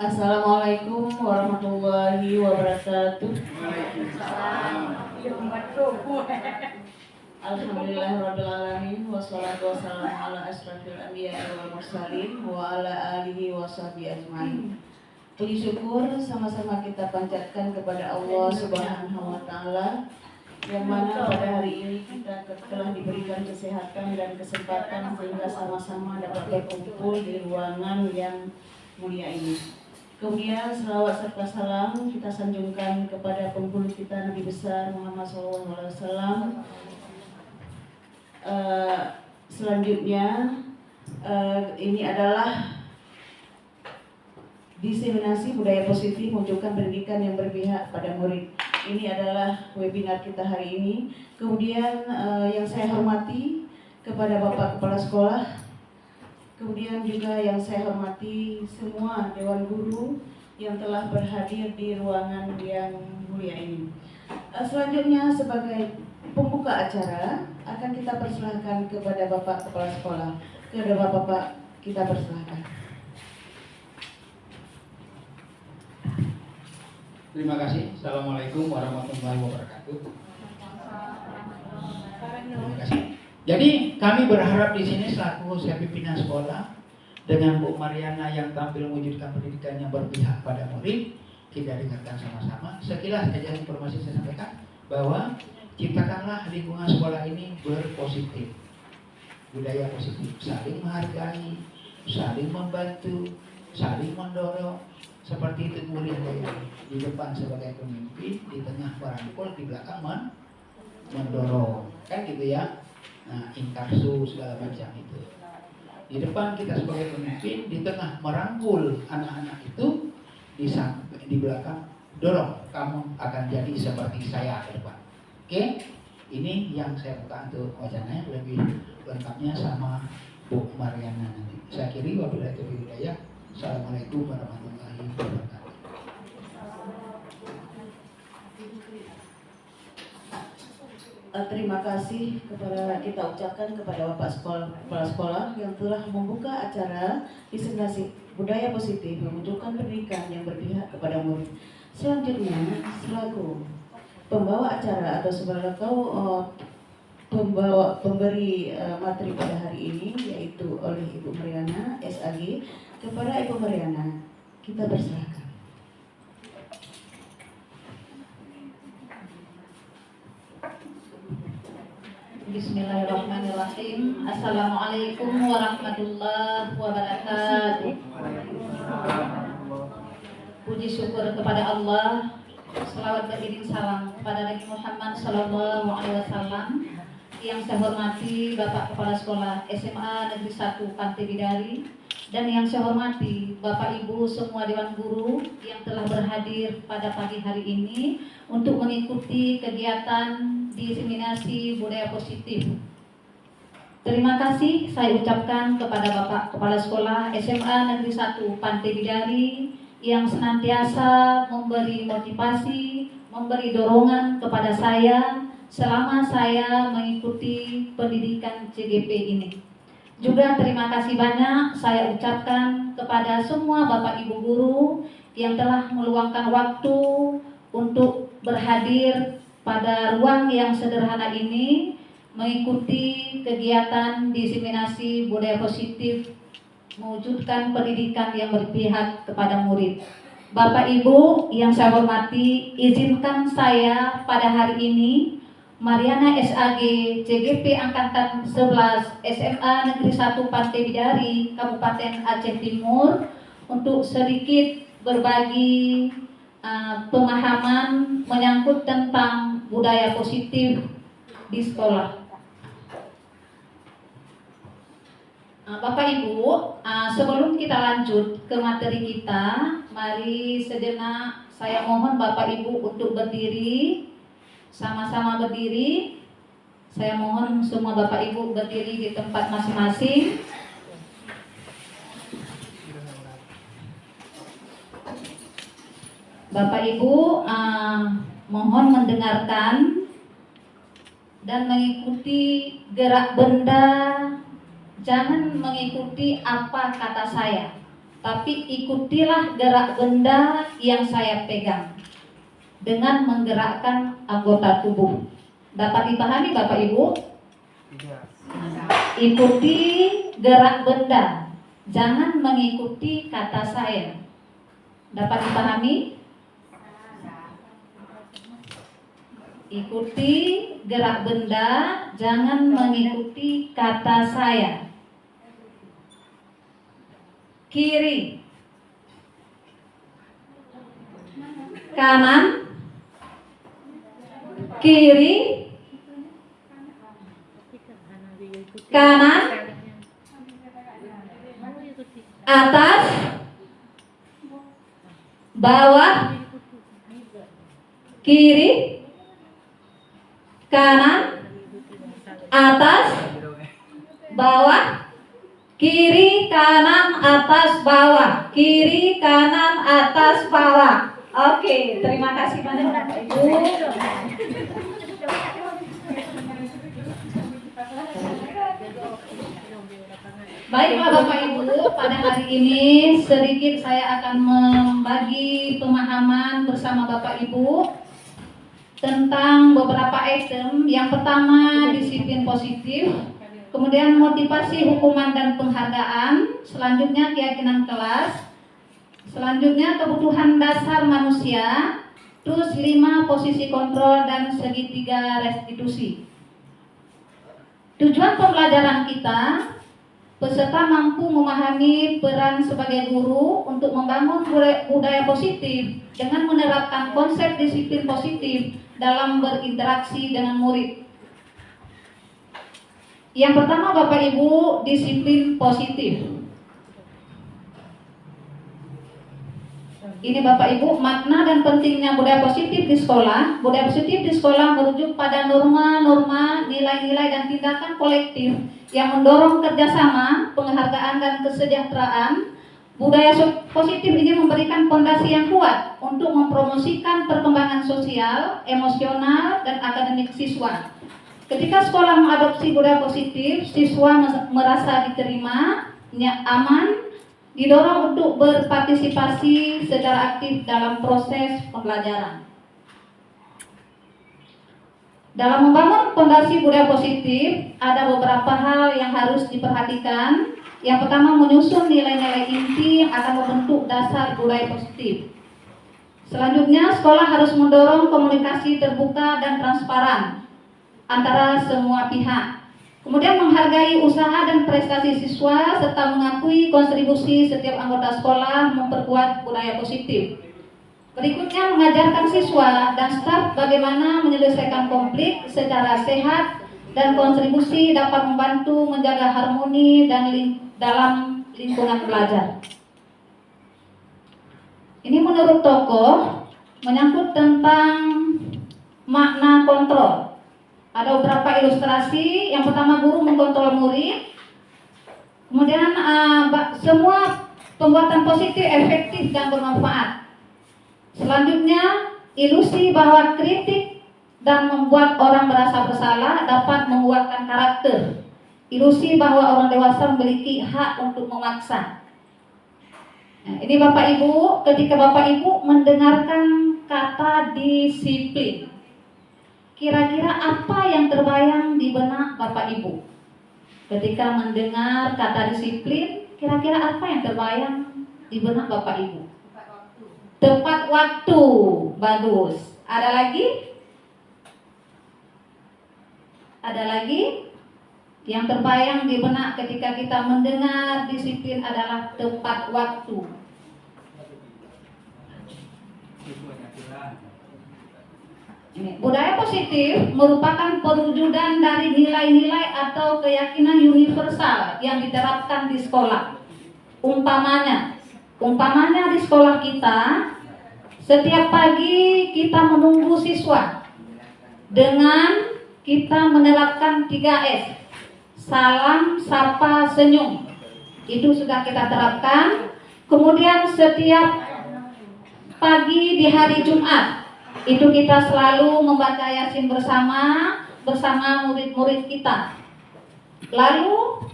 Assalamualaikum warahmatullahi wabarakatuh. Alhamdulillahirabbil alamin wassalatu wassalamu ala asrofil anbiya'i wal mursalin wa ala alihi washabihi ajmain. Puji syukur sama-sama kita panjatkan kepada Allah Subhanahu wa taala yang mana pada hari ini kita telah diberikan kesehatan dan kesempatan sehingga sama-sama dapat berkumpul di ruangan yang mulia ini. Kemudian selawat serta salam kita sanjungkan kepada penghulu kita Nabi besar Muhammad SAW. Selanjutnya ini adalah diseminasi budaya positif mewujudkan pendidikan yang berpihak pada murid. Ini adalah webinar kita hari ini. Kemudian yang saya hormati kepada Bapak Kepala Sekolah, kemudian juga yang saya hormati semua Dewan Guru yang telah berhadir di ruangan yang mulia ini. Selanjutnya sebagai pembuka acara akan kita persilahkan kepada Bapak Kepala Sekolah. Kepada Bapak kita persilahkan. Terima kasih. Assalamualaikum warahmatullahi wabarakatuh. Terima kasih. Jadi kami berharap di sini selaku pimpinan sekolah dengan Bu Mariana yang tampil mewujudkan pendidikan yang berpihak pada murid, kita dengarkan sama-sama. Sekilas saja informasi saya sampaikan bahwa ciptakanlah lingkungan sekolah ini berpositif, budaya positif, saling menghargai, saling membantu, saling mendorong. Seperti itu murid di depan sebagai pemimpin, di tengah merangkul, di belakang mendorong, kan gitu ya. Nah, inkarsu segala macam itu. Di depan kita sebagai pemimpin, di tengah merangkul anak-anak itu, di belakang dorong, kamu akan jadi seperti saya ke depan. Oke? Ini yang saya buka untuk wacananya, lebih lengkapnya sama Bu Mariana nanti. Saya kiri wabillahi taufiq hidayah. Assalamualaikum warahmatullahi wabarakatuh. Terima kasih kepada kita ucapkan kepada Bapak Kepala Sekolah yang telah membuka acara diseminasi budaya positif mewujudkan pendidikan yang berpihak kepada murid. Selanjutnya selaku pembawa acara atau sebagai pemberi materi pada hari ini yaitu oleh Ibu Mariana SAG. Kepada Ibu Mariana kita persilakan. Bismillahirrahmanirrahim. Assalamualaikum warahmatullahi wabarakatuh. Puji syukur kepada Allah. Selawat beriring salam kepada Nabi Muhammad SAW. Yang saya hormati Bapak Kepala Sekolah SMA Negeri 1 Pantai Bidari, dan yang saya hormati Bapak Ibu semua Dewan Guru yang telah berhadir pada pagi hari ini untuk mengikuti kegiatan diseminasi budaya positif. Terima kasih saya ucapkan kepada Bapak Kepala Sekolah SMA Negeri 1 Pantai Bidari yang senantiasa memberi motivasi, memberi dorongan kepada saya selama saya mengikuti pendidikan CGP ini. Juga terima kasih banyak saya ucapkan kepada semua Bapak Ibu Guru yang telah meluangkan waktu untuk berhadir pada ruang yang sederhana ini mengikuti kegiatan diseminasi budaya positif mewujudkan pendidikan yang berpihak kepada murid. Bapak Ibu yang saya hormati, izinkan saya pada hari ini Mariana SAG CGP Angkatan 11 SMA Negeri 1 Pantai Bidari Kabupaten Aceh Timur untuk sedikit berbagi pemahaman menyangkut tentang budaya positif di sekolah. Bapak Ibu, sebelum kita lanjut ke materi kita, mari sejenak saya mohon Bapak Ibu untuk berdiri. Sama-sama berdiri. Saya mohon semua Bapak Ibu berdiri di tempat masing-masing. Bapak Ibu mohon mendengarkan dan mengikuti gerak benda. Jangan mengikuti apa kata saya. tapi ikutilah gerak benda yang saya pegang dengan menggerakkan anggota tubuh. Dapat dipahami Bapak Ibu? Ikuti gerak benda, jangan mengikuti kata saya. Dapat dipahami? Ikuti gerak benda, jangan mengikuti kata saya. Kiri, kanan, kiri, kanan, atas, bawah, kiri, kanan, atas, bawah, kiri, kanan, atas, bawah, kiri, kanan, atas, bawah. Oke, terima kasih banyak Bapak Ibu. Baiklah Bapak Ibu, pada hari ini sedikit saya akan membagi pemahaman bersama Bapak Ibu tentang beberapa item. Yang pertama, disiplin positif. Kemudian motivasi, hukuman, dan penghargaan. Selanjutnya keyakinan kelas. Selanjutnya kebutuhan dasar manusia. Terus 5 posisi kontrol dan segitiga restitusi. Tujuan pembelajaran kita, peserta mampu memahami peran sebagai guru untuk membangun budaya positif dengan menerapkan konsep disiplin positif dalam berinteraksi dengan murid. Yang pertama Bapak Ibu, disiplin positif. Ini Bapak Ibu, makna dan pentingnya budaya positif di sekolah. Budaya positif di sekolah merujuk pada norma-norma, nilai-nilai dan tindakan kolektif yang mendorong kerjasama, penghargaan dan kesejahteraan. Budaya positif ini memberikan fondasi yang kuat untuk mempromosikan perkembangan sosial, emosional, dan akademik siswa. Ketika sekolah mengadopsi budaya positif, siswa merasa diterima, aman, didorong untuk berpartisipasi secara aktif dalam proses pembelajaran. Dalam membangun fondasi budaya positif, ada beberapa hal yang harus diperhatikan. Yang pertama, menyusun nilai-nilai inti yang akan membentuk dasar budaya positif. Selanjutnya, sekolah harus mendorong komunikasi terbuka dan transparan antara semua pihak. Kemudian menghargai usaha dan prestasi siswa serta mengakui kontribusi setiap anggota sekolah memperkuat budaya positif. Berikutnya, mengajarkan siswa dan staf bagaimana menyelesaikan konflik secara sehat dan kontribusi dapat membantu menjaga harmoni dan dalam lingkungan belajar. Ini menurut tokoh menyangkut tentang makna kontrol. Ada beberapa ilustrasi. Yang pertama, guru mengkontrol murid. Kemudian semua pembuatan positif efektif dan bermanfaat. Selanjutnya, ilusi bahwa kritik dan membuat orang merasa bersalah dapat menguatkan karakter. Ilusi bahwa orang dewasa memiliki hak untuk memaksa. Nah, ini Bapak Ibu, ketika Bapak Ibu mendengarkan kata disiplin, kira-kira apa yang terbayang di benak Bapak Ibu? Ketika mendengar kata disiplin, kira-kira apa yang terbayang di benak Bapak Ibu? Tepat waktu. Bagus. Ada lagi? Ada lagi? Yang terbayang di benak ketika kita mendengar disiplin adalah tepat waktu. Budaya positif merupakan perwujudan dari nilai-nilai atau keyakinan universal yang diterapkan di sekolah. Umpamanya di sekolah kita, setiap pagi kita menunggu siswa dengan kita menerapkan 3S. Salam, sapa, senyum. Itu sudah kita terapkan. Kemudian setiap pagi di hari Jumat, itu kita selalu membaca Yasin bersama murid-murid kita. Lalu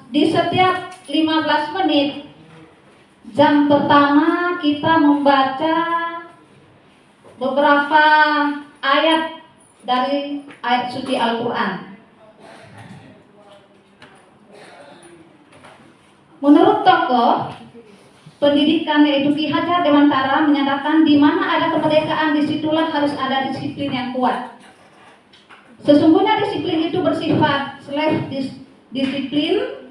di setiap 15 menit Jam pertama kita membaca beberapa ayat dari ayat suci Al-Quran. Menurut tokoh pendidikan yaitu Ki Hajar Dewantara menyatakan di mana ada kemerdekaan disitulah harus ada disiplin yang kuat. Sesungguhnya disiplin itu bersifat disiplin,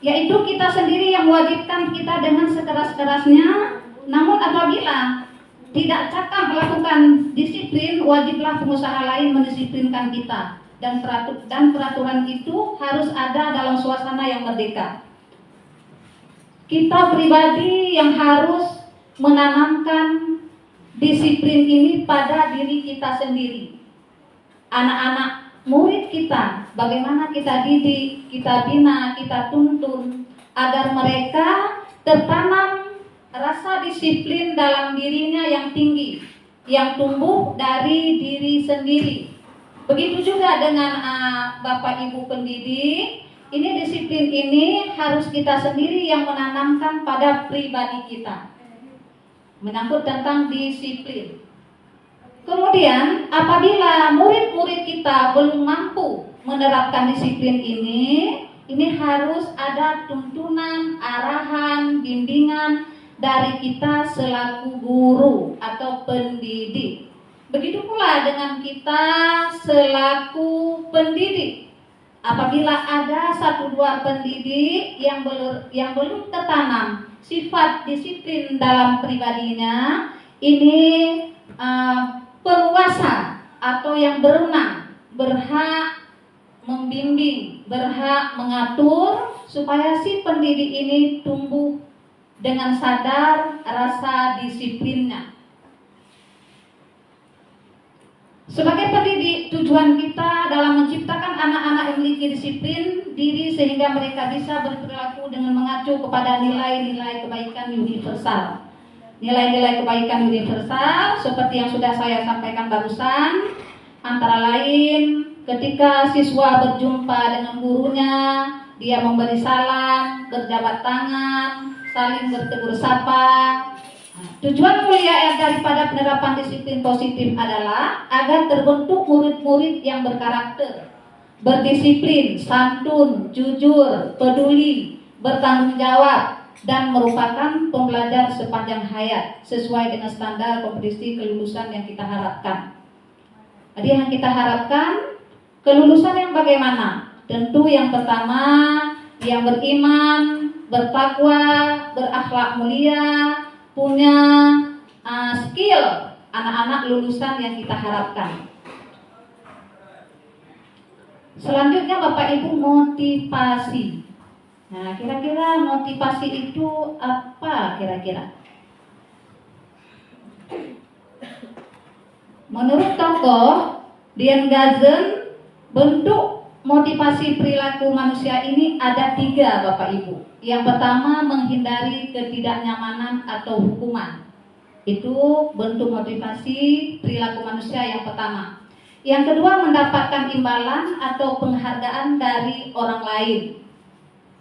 yaitu kita sendiri yang mewajibkan kita dengan sekeras-kerasnya. Namun apabila tidak cakap melakukan disiplin, wajiblah pengusaha lain mendisiplinkan kita, dan peraturan itu harus ada dalam suasana yang merdeka. Kita pribadi yang harus menanamkan disiplin ini pada diri kita sendiri. Anak-anak murid kita, bagaimana kita didik, kita bina, kita tuntun agar mereka tertanam rasa disiplin dalam dirinya yang tinggi, yang tumbuh dari diri sendiri. Begitu juga dengan Bapak Ibu pendidik. Ini disiplin ini harus kita sendiri yang menanamkan pada pribadi kita. Menyangkut tentang disiplin. Kemudian apabila murid-murid kita belum mampu menerapkan disiplin ini harus ada tuntunan, arahan, bimbingan dari kita selaku guru atau pendidik. Begitu pula dengan kita selaku pendidik. Apabila ada 1-2 pendidik yang belum tertanam sifat disiplin dalam pribadinya, ini penguasa atau yang berwenang berhak membimbing, berhak mengatur supaya si pendidik ini tumbuh dengan sadar rasa disiplinnya. Sebagai pendidik, tujuan kita dalam menciptakan anak-anak yang memiliki disiplin diri sehingga mereka bisa berperilaku dengan mengacu kepada nilai-nilai kebaikan universal. Nilai-nilai kebaikan universal seperti yang sudah saya sampaikan barusan, antara lain ketika siswa berjumpa dengan gurunya, dia memberi salam, berjabat tangan, saling bertegur sapa. Tujuan mulia daripada penerapan disiplin positif adalah agar terbentuk murid-murid yang berkarakter, berdisiplin, santun, jujur, peduli, bertanggung jawab, dan merupakan pembelajar sepanjang hayat sesuai dengan standar kompetisi kelulusan yang kita harapkan. Jadi yang kita harapkan kelulusan yang bagaimana? Tentu yang pertama yang beriman, bertakwa, berakhlak mulia, punya skill anak-anak lulusan yang kita harapkan. Selanjutnya Bapak Ibu, motivasi. Nah, kira-kira motivasi itu apa kira-kira? Menurut tokoh Dian Gazen, bentuk motivasi perilaku manusia ini ada 3 Bapak Ibu. Yang pertama menghindari ketidaknyamanan atau hukuman. Itu bentuk motivasi perilaku manusia yang pertama. Yang kedua mendapatkan imbalan atau penghargaan dari orang lain.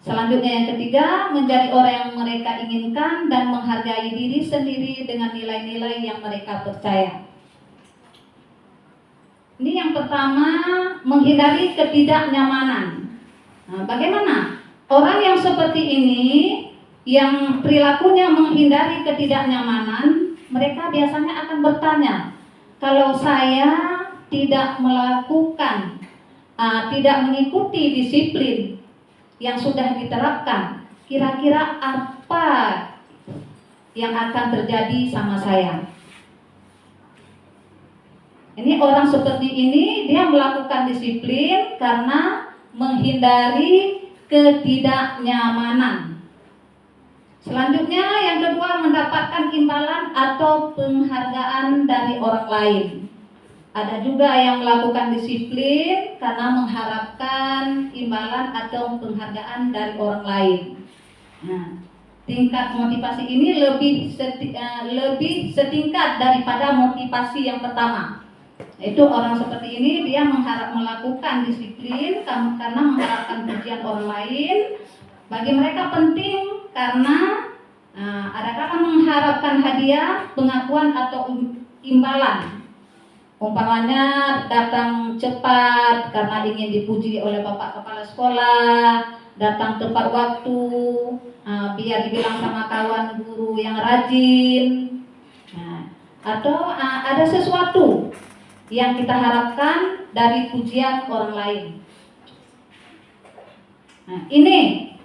Selanjutnya yang ketiga menjadi orang yang mereka inginkan dan menghargai diri sendiri dengan nilai-nilai yang mereka percaya. Ini yang pertama menghindari ketidaknyamanan. Nah, bagaimana? Orang yang seperti ini, yang perilakunya menghindari ketidaknyamanan, mereka biasanya akan bertanya, kalau saya tidak melakukan, tidak mengikuti disiplin yang sudah diterapkan, kira-kira apa yang akan terjadi sama saya? Ini orang seperti ini, dia melakukan disiplin karena menghindari ketidaknyamanan. Selanjutnya yang kedua mendapatkan imbalan atau penghargaan dari orang lain. Ada juga yang melakukan disiplin karena mengharapkan imbalan atau penghargaan dari orang lain. Nah, tingkat motivasi ini lebih setingkat daripada motivasi yang pertama. Itu orang seperti ini dia melakukan disiplin karena mengharapkan pujian orang lain. Bagi mereka penting karena Adakah mengharapkan hadiah, pengakuan atau imbalan? Umpamanya datang cepat karena ingin dipuji oleh Bapak Kepala Sekolah, datang tepat waktu, biar dibilang sama kawan guru yang rajin. Atau ada sesuatu yang kita harapkan dari pujian orang lain. Ini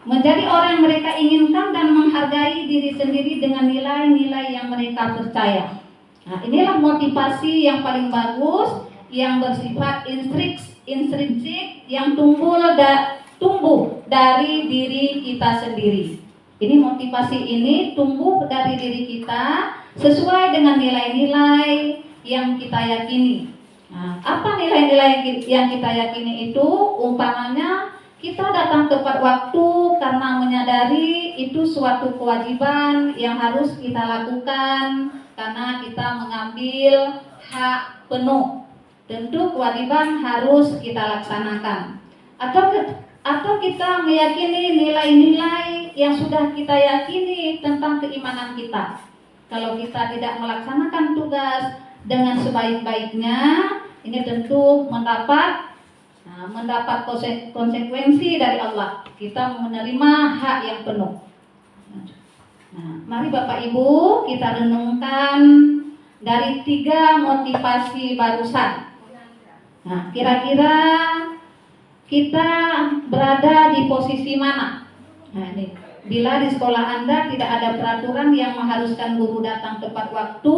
menjadi orang yang mereka inginkan dan menghargai diri sendiri dengan nilai-nilai yang mereka percaya. Inilah motivasi yang paling bagus, yang bersifat intrinsik, yang tumbuh dari diri kita sendiri. Ini motivasi ini tumbuh dari diri kita sesuai dengan nilai-nilai yang kita yakini. Apa nilai-nilai yang kita yakini itu? Umpamanya kita datang tepat waktu karena menyadari itu suatu kewajiban yang harus kita lakukan karena kita mengambil hak penuh. Tentu kewajiban harus kita laksanakan. Atau kita meyakini nilai-nilai yang sudah kita yakini tentang keimanan kita. Kalau kita tidak melaksanakan tugas dengan sebaik-baiknya, ini tentu mendapat konsekuensi dari Allah. Kita menerima hak yang penuh. Mari Bapak Ibu kita renungkan dari 3 motivasi barusan. Kira-kira kita berada di posisi mana? Ini. Bila di sekolah Anda tidak ada peraturan yang mengharuskan guru datang tepat waktu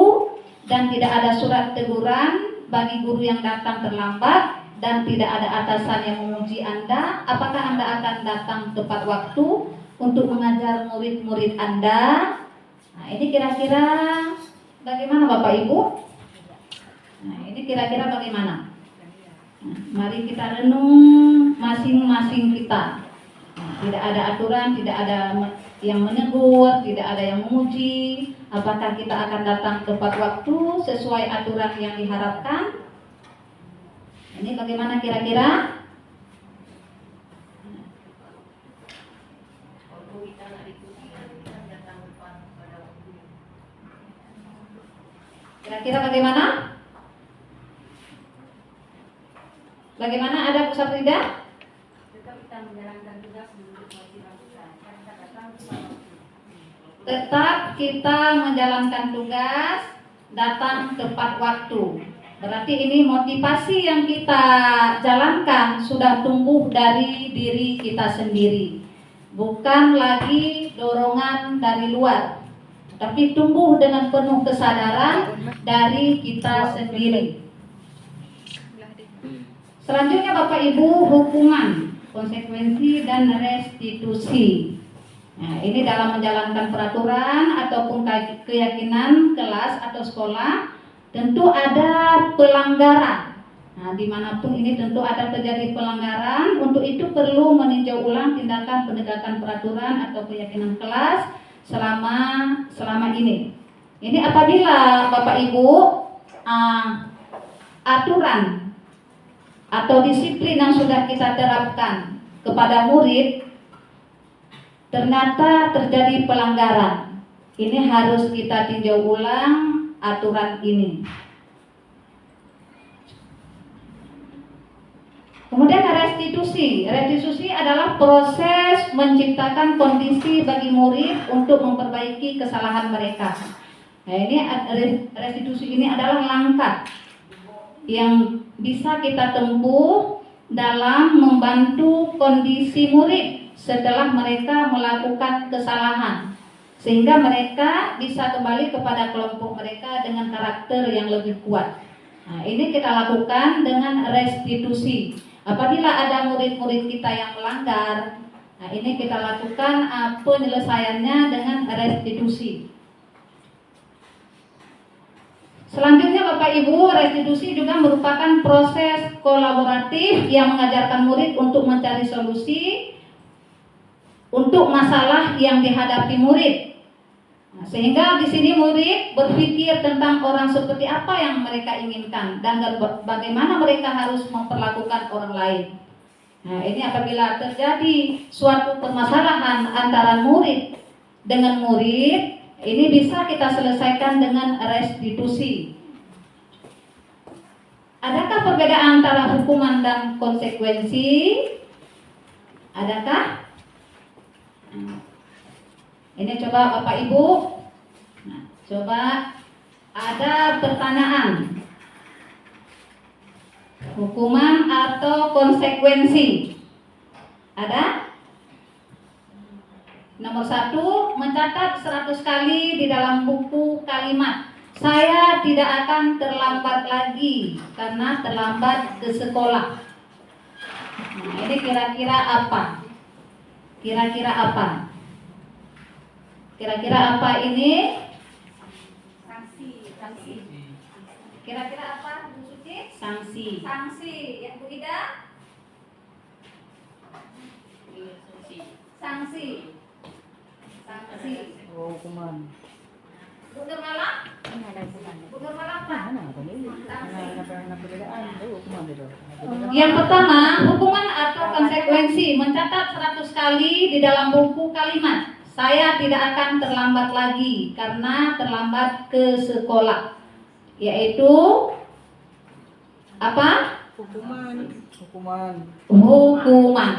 dan tidak ada surat teguran bagi guru yang datang terlambat, dan tidak ada atasan yang memuji Anda, apakah Anda akan datang tepat waktu untuk mengajar murid-murid Anda? Ini kira-kira bagaimana Bapak Ibu? Ini kira-kira bagaimana? Mari kita renung masing-masing kita. Tidak ada aturan, tidak ada yang menegur, tidak ada yang memuji. Apakah kita akan datang tepat waktu sesuai aturan yang diharapkan? Ini bagaimana kira-kira? Kira-kira bagaimana? Bagaimana, ada pusat tidak? Tetap kita menjalankan tugas, datang tepat waktu. Berarti ini motivasi yang kita jalankan sudah tumbuh dari diri kita sendiri. Bukan lagi dorongan dari luar, tapi tumbuh dengan penuh kesadaran dari kita sendiri. Selanjutnya Bapak Ibu, hukuman, konsekuensi dan restitusi. Ini dalam menjalankan peraturan ataupun keyakinan kelas atau sekolah, tentu ada pelanggaran. Dimanapun ini tentu ada terjadi pelanggaran. Untuk itu perlu meninjau ulang tindakan penegakan peraturan atau keyakinan kelas selama ini. Ini apabila Bapak Ibu aturan atau disiplin yang sudah kita terapkan kepada murid ternyata terjadi pelanggaran, ini harus kita tinjau ulang aturan ini. Kemudian restitusi. Restitusi adalah proses menciptakan kondisi bagi murid untuk memperbaiki kesalahan mereka. Ini restitusi ini adalah langkah yang bisa kita tempuh dalam membantu kondisi murid setelah mereka melakukan kesalahan, sehingga mereka bisa kembali kepada kelompok mereka dengan karakter yang lebih kuat. Ini kita lakukan dengan restitusi. Apabila ada murid-murid kita yang melanggar, ini kita lakukan penyelesaiannya dengan restitusi. Selanjutnya Bapak Ibu, restitusi juga merupakan proses kolaboratif yang mengajarkan murid untuk mencari solusi untuk masalah yang dihadapi murid. Sehingga di sini murid berpikir tentang orang seperti apa yang mereka inginkan dan bagaimana mereka harus memperlakukan orang lain. Ini apabila terjadi suatu permasalahan antara murid dengan murid, ini bisa kita selesaikan dengan restitusi. Adakah perbedaan antara hukuman dan konsekuensi? Adakah? Ini coba Bapak Ibu. Nah, coba ada pertanyaan. Hukuman atau konsekuensi? Ada? Nomor 1, mencatat 100 kali di dalam buku kalimat. Saya tidak akan terlambat lagi karena terlambat ke sekolah. Nah, ini kira-kira apa? Kira-kira apa? Kira-kira apa ini? Sanksi. Kira-kira apa, Bu Suci? Sanksi. Sanksi. Ya, Bu Ida? Sanksi. Sanksi. Oh, hukuman. Bu Nurmala? Bu Nurmala apa? Yang pertama, hukuman atau konsekuensi mencatat 100 kali di dalam buku kalimat. Saya tidak akan terlambat lagi karena terlambat ke sekolah. Yaitu apa? Hukuman.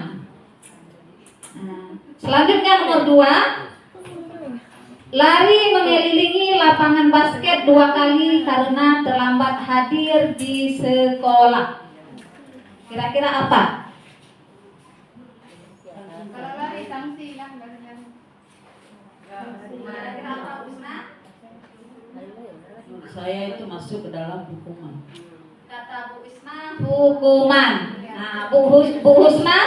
Nah, selanjutnya nomor 2, lari mengelilingi lapangan basket 2 kali karena terlambat hadir di sekolah. Kira-kira apa? Kalau lari sanksi kan kira-kira apa, Usna? Saya itu masuk ke dalam hukuman. Kata Bu Isna, hukuman. Nah, Bu Husna?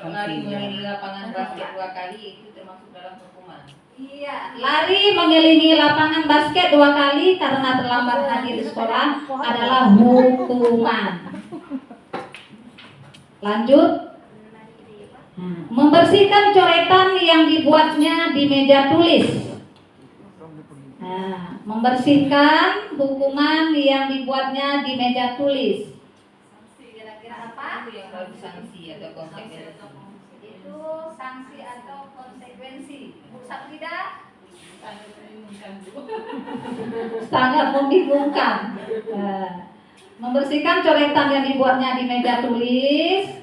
Lari mengelilingi lapangan basket 2 kali itu termasuk dalam hukuman. Iya, lari mengelilingi lapangan basket 2 kali karena terlambat hadir di sekolah adalah hukuman. Lanjut. Membersihkan coretan yang dibuatnya di meja tulis. Nah, membersihkan hukuman yang dibuatnya di meja tulis. Kira-kira apa? Itu yang baru sanksi atau konsekuensi. Itu sanksi atau konsekuensi. Satu tidak? Sangat membingungkan. Nah, membersihkan coretan yang dibuatnya di meja tulis.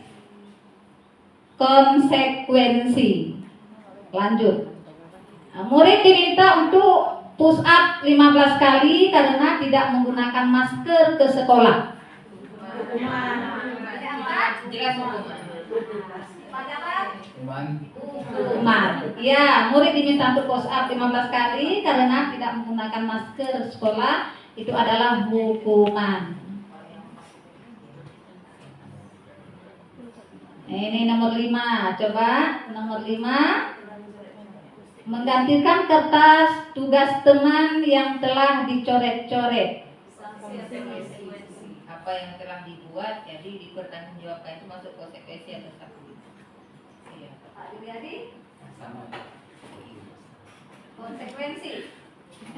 Konsekuensi. Lanjut. Nah, murid diminta untuk push up 15 kali karena tidak menggunakan masker ke sekolah. Jelas hukuman. Hukuman. Ya, murid diminta untuk push up 15 kali karena tidak menggunakan masker ke sekolah. Itu adalah hukuman. Ini nomor 5. Coba nomor 5. Menggantikan kertas tugas teman yang telah dicoret-coret. Apa yang telah dibuat jadi dipertanggungjawabkan, itu masuk konsekuensi atau sanksi. Iya. Pak Juliadi? Sama. Konsekuensi.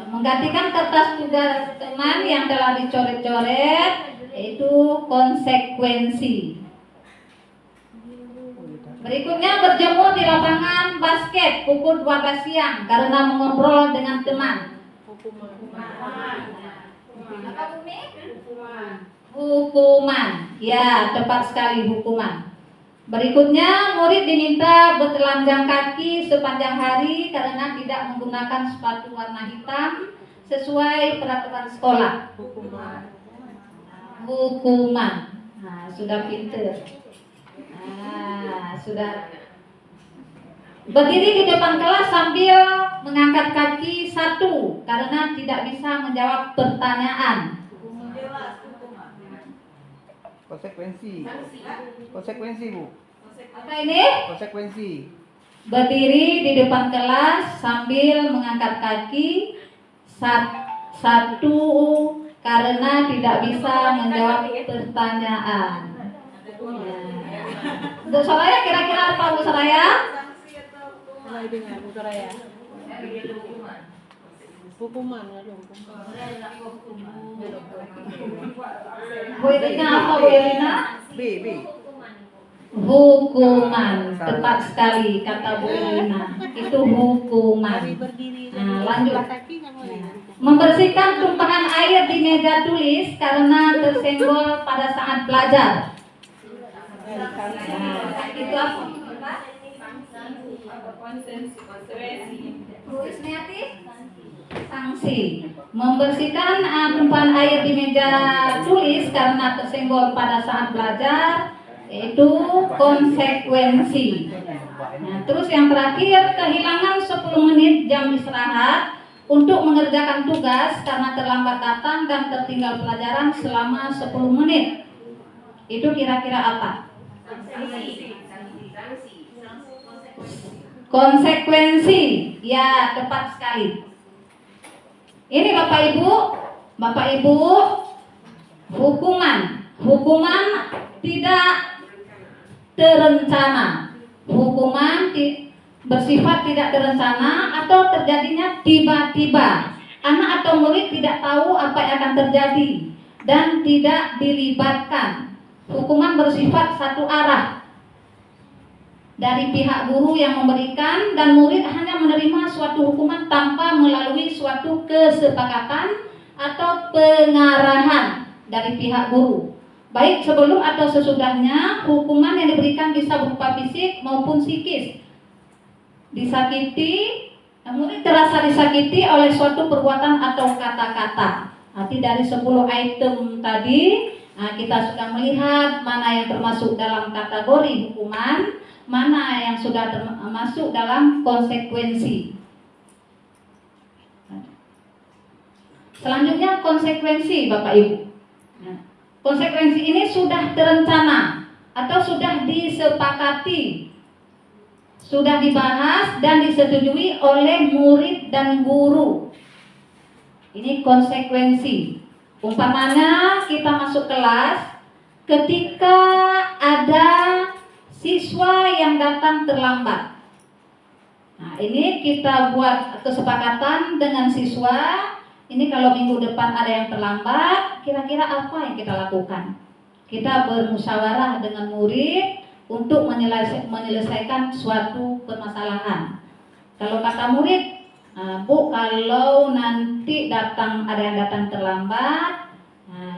Menggantikan kertas tugas teman yang telah dicoret-coret itu konsekuensi. Berikutnya berjemur di lapangan basket pukul 12 siang karena mengobrol dengan teman. Apa Bumi? Hukuman. Ya, tepat sekali, hukuman. Berikutnya murid diminta bertelanjang kaki sepanjang hari karena tidak menggunakan sepatu warna hitam sesuai peraturan sekolah. Hukuman. Nah, sudah pinter. Sudah. Berdiri di depan kelas sambil mengangkat kaki 1 karena tidak bisa menjawab pertanyaan. Konsekuensi, Bu. Apa ini? Konsekuensi. Berdiri di depan kelas sambil mengangkat kaki 1 karena tidak bisa menjawab pertanyaan. Bu Soraya, kira-kira apa Bu Soraya? Hukuman. Bu Irina apa Bu Irina? B. Hukuman, tepat sekali kata Bu Elina. Itu hukuman. Nah, lanjut. Membersihkan tumpahan air di meja tulis karena tersenggol pada saat belajar. Nah, itu apa? Sanksi. Membersihkan tumpahan air di meja tulis karena tersenggol pada saat belajar, yaitu konsekuensi. Nah, terus yang terakhir, kehilangan 10 menit jam istirahat untuk mengerjakan tugas karena terlambat datang dan tertinggal pelajaran selama 10 menit. Itu kira-kira apa? Konsekuensi. Ya, tepat sekali. Ini Bapak Ibu, hukuman tidak terencana. Hukuman bersifat tidak terencana atau terjadinya tiba-tiba. Anak atau murid tidak tahu apa yang akan terjadi dan tidak dilibatkan. Hukuman bersifat satu arah dari pihak guru yang memberikan, dan murid hanya menerima suatu hukuman tanpa melalui suatu kesepakatan atau pengarahan dari pihak guru. Baik sebelum atau sesudahnya, hukuman yang diberikan bisa berupa fisik maupun psikis. Disakiti, murid terasa disakiti oleh suatu perbuatan atau kata-kata. Nanti dari 10 item tadi, kita sudah melihat mana yang termasuk dalam kategori hukuman, mana yang sudah masuk dalam konsekuensi. Selanjutnya konsekuensi, Bapak Ibu. Konsekuensi ini sudah terencana atau sudah disepakati, sudah dibahas dan disetujui oleh murid dan guru. Ini konsekuensi. Umpamanya kita masuk kelas, ketika ada siswa yang datang terlambat. Nah, ini kita buat kesepakatan dengan siswa. Ini kalau minggu depan ada yang terlambat, kira-kira apa yang kita lakukan? Kita bermusyawarah dengan murid untuk menyelesaikan suatu permasalahan. Kalau kata murid, Bu, kalau nanti ada yang datang terlambat,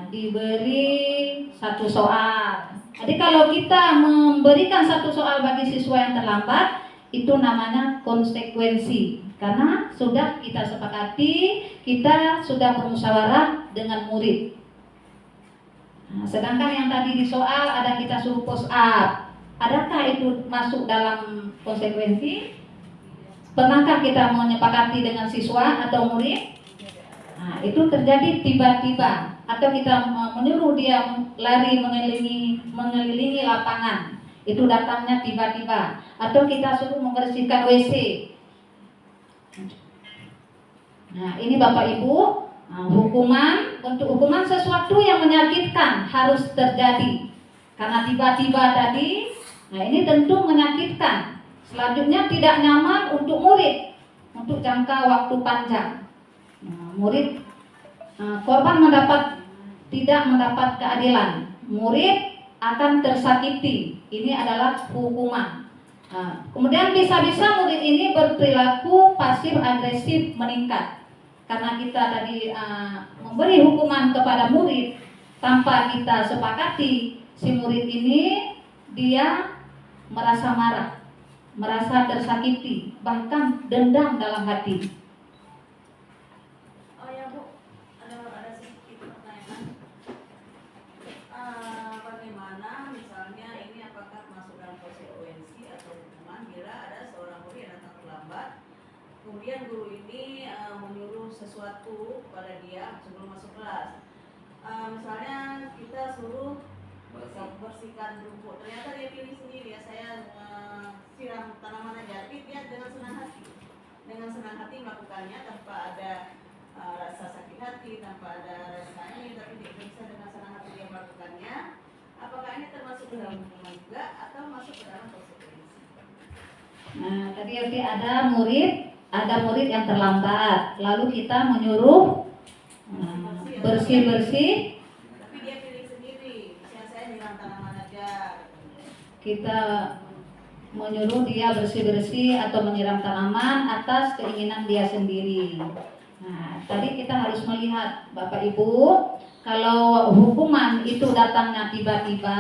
diberi satu soal. Jadi kalau kita memberikan satu soal bagi siswa yang terlambat, itu namanya konsekuensi. Karena sudah kita sepakati, kita sudah bermusyawarah dengan murid. Sedangkan yang tadi di soal ada kita suruh push up. Adakah itu masuk dalam konsekuensi? Pernahkah kita menyepakati dengan siswa atau murid? Itu terjadi tiba-tiba. Atau kita menyuruh dia lari mengelilingi lapangan, itu datangnya tiba-tiba. Atau kita suruh membersihkan WC. Nah, ini Bapak Ibu, hukuman, untuk hukuman sesuatu yang menyakitkan harus terjadi. Karena tiba-tiba tadi, nah ini tentu menyakitkan. Selanjutnya tidak nyaman untuk murid untuk jangka waktu panjang. Murid korban tidak mendapat keadilan, murid akan tersakiti. Ini adalah hukuman. Kemudian bisa-bisa murid ini berperilaku pasif agresif meningkat. Karena kita tadi memberi hukuman kepada murid tanpa kita sepakati, si murid ini dia merasa marah, merasa tersakiti, bahkan dendam dalam hati. Kemudian guru ini menyuruh sesuatu kepada dia sebelum masuk kelas. Misalnya kita suruh bersihkan rumput. Ternyata dia pilih sendiri, saya siram tanaman aja. Tapi dia dengan senang hati melakukannya tanpa ada rasa sakit hati, tanpa ada rasa ini, tapi dia bisa dengan senang hati dia melakukannya. Apakah ini termasuk dalam hukuman juga atau masuk ke dalam konsekuensi? Nah, tadi ada murid yang terlambat, lalu kita menyuruh bersih-bersih. Tapi dia pilih sendiri, misalnya saya nyiram tanaman aja. kita menyuruh dia bersih-bersih atau menyiram tanaman atas keinginan dia sendiri. Nah, tadi kita harus melihat Bapak Ibu, kalau hukuman itu datangnya tiba-tiba,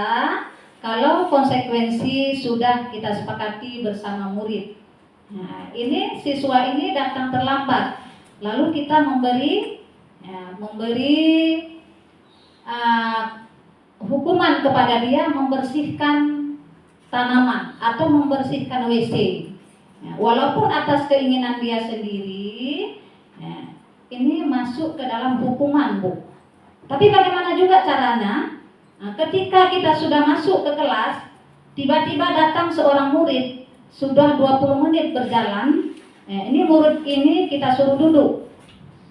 kalau konsekuensi sudah kita sepakati bersama murid. Nah, ini siswa ini datang terlambat, lalu kita memberi hukuman kepada dia membersihkan tanaman atau membersihkan WC. Ya, walaupun atas keinginan dia sendiri, ya, ini masuk ke dalam hukuman, Bu. Tapi bagaimana juga caranya? Nah, ketika kita sudah masuk ke kelas, tiba-tiba datang seorang murid, sudah 20 menit berjalan, ini murid ini kita suruh duduk,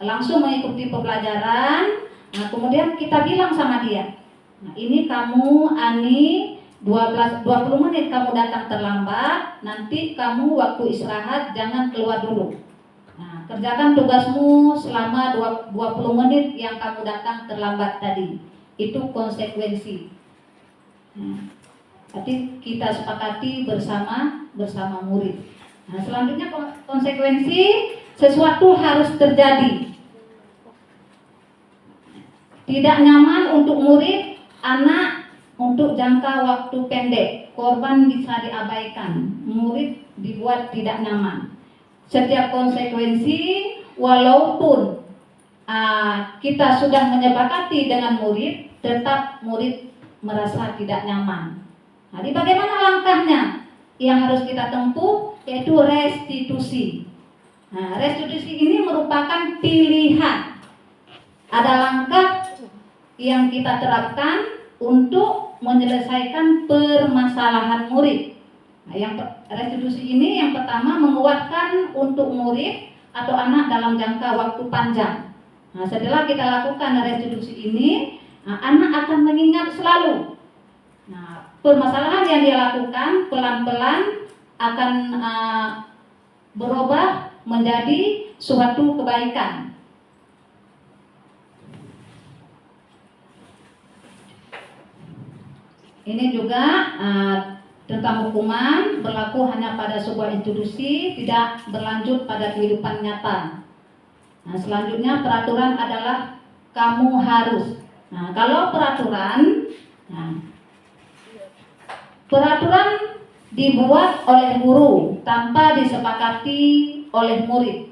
langsung mengikuti pembelajaran. Nah, kemudian kita bilang sama dia, nah, ini kamu Ani 20 menit kamu datang terlambat, nanti kamu waktu istirahat jangan keluar dulu. Nah, kerjakan tugasmu selama 20 menit yang kamu datang terlambat tadi. Itu konsekuensi. Nah, nanti kita sepakati bersama murid. Nah, selanjutnya konsekuensi sesuatu harus terjadi. Tidak nyaman untuk murid, anak untuk jangka waktu pendek, korban bisa diabaikan, murid dibuat tidak nyaman. Setiap konsekuensi, walaupun kita sudah menyepakati dengan murid, tetap murid merasa tidak nyaman. Jadi bagaimana langkahnya? Yang harus kita tempuh yaitu restitusi. Nah, restitusi ini merupakan pilihan. Ada langkah yang kita terapkan untuk menyelesaikan permasalahan murid. Nah, yang restitusi ini yang pertama menguatkan untuk murid atau anak dalam jangka waktu panjang. Nah, setelah kita lakukan restitusi ini, anak akan mengingat selalu. Nah, permasalahan yang dia lakukan pelan-pelan akan berubah menjadi suatu kebaikan. Ini juga tentang hukuman berlaku hanya pada sebuah institusi, tidak berlanjut pada kehidupan nyata. Nah, selanjutnya peraturan adalah kamu harus. Nah, kalau peraturan dibuat oleh guru tanpa disepakati oleh murid.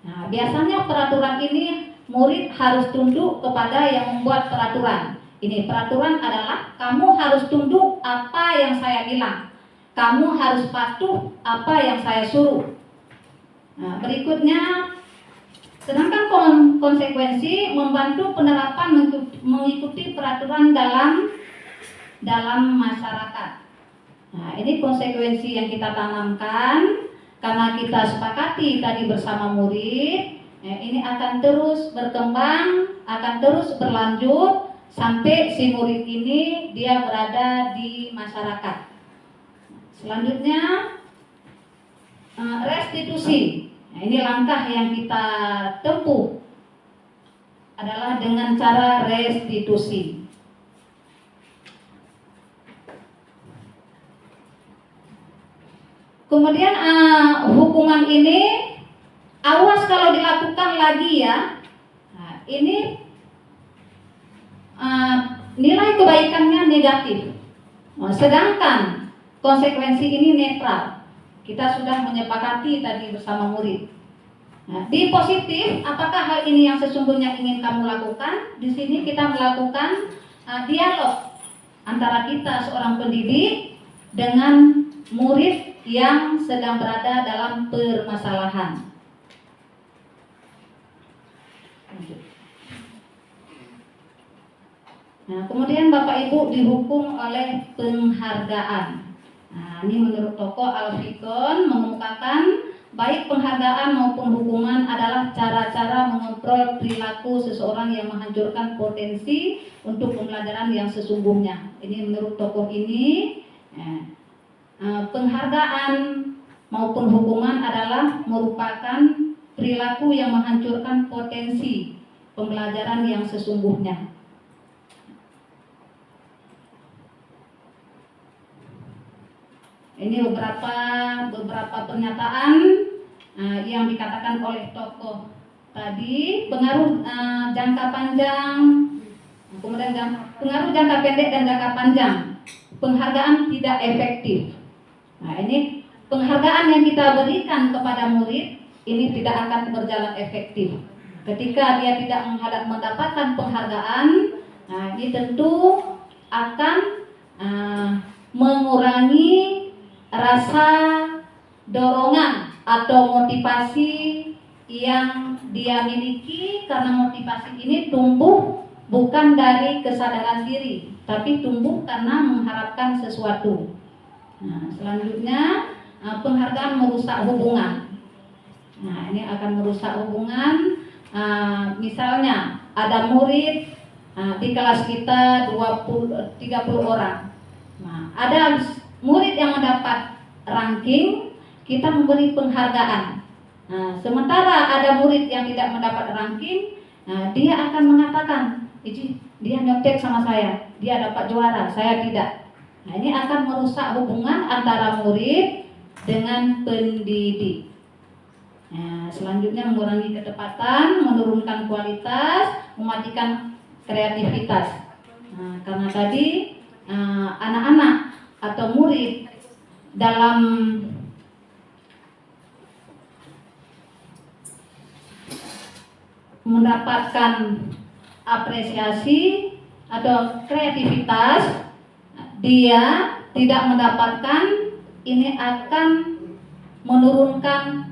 Nah, biasanya peraturan ini murid harus tunduk kepada yang membuat peraturan. Ini peraturan adalah kamu harus tunduk apa yang saya bilang. Kamu harus patuh apa yang saya suruh. Nah, berikutnya, sedangkan konsekuensi membantu penerapan mengikuti peraturan dalam masyarakat. Nah, ini konsekuensi yang kita tanamkan karena kita sepakati tadi bersama murid. Ini akan terus berkembang, akan terus berlanjut sampai si murid ini dia berada di masyarakat. Selanjutnya restitusi. Nah, ini langkah yang kita tempuh adalah dengan cara restitusi. Kemudian hukuman ini awas kalau dilakukan lagi ya. Nah, ini nilai kebaikannya negatif. Nah, sedangkan konsekuensi ini netral. Kita sudah menyepakati tadi bersama murid. Nah, di positif, apakah hal ini yang sesungguhnya ingin kamu lakukan? Di sini kita melakukan dialog antara kita seorang pendidik dengan murid yang sedang berada dalam permasalahan. Nah, kemudian Bapak Ibu dihukum oleh penghargaan. Nah, ini menurut tokoh Al-Fikon mengemukakan baik penghargaan maupun hukuman adalah cara-cara mengontrol perilaku seseorang yang menghancurkan potensi untuk pembelajaran yang sesungguhnya. Ini menurut tokoh ini, penghargaan maupun hukuman adalah merupakan perilaku yang menghancurkan potensi pembelajaran yang sesungguhnya. Ini beberapa pernyataan yang dikatakan oleh tokoh tadi. Pengaruh jangka panjang, kemudian pengaruh jangka pendek dan jangka panjang. Penghargaan tidak efektif. Nah, ini penghargaan yang kita berikan kepada murid ini tidak akan berjalan efektif. Ketika dia tidak mendapatkan penghargaan, nah ini tentu akan mengurangi rasa dorongan atau motivasi yang dia miliki, karena motivasi ini tumbuh bukan dari kesadaran diri, tapi tumbuh karena mengharapkan sesuatu. Nah, selanjutnya penghargaan merusak hubungan. Nah, ini akan merusak hubungan. Misalnya ada murid di kelas kita 30 orang. Nah, ada murid yang mendapat ranking, kita memberi penghargaan. Nah, sementara ada murid yang tidak mendapat ranking, dia akan mengatakan, dia nyontek sama saya, dia dapat juara, saya tidak. Nah, ini akan merusak hubungan antara murid dengan pendidik. Nah, selanjutnya mengurangi ketepatan, menurunkan kualitas, mematikan kreativitas. Nah, karena tadi anak-anak atau murid dalam mendapatkan apresiasi atau kreativitas, dia tidak mendapatkan, ini akan menurunkan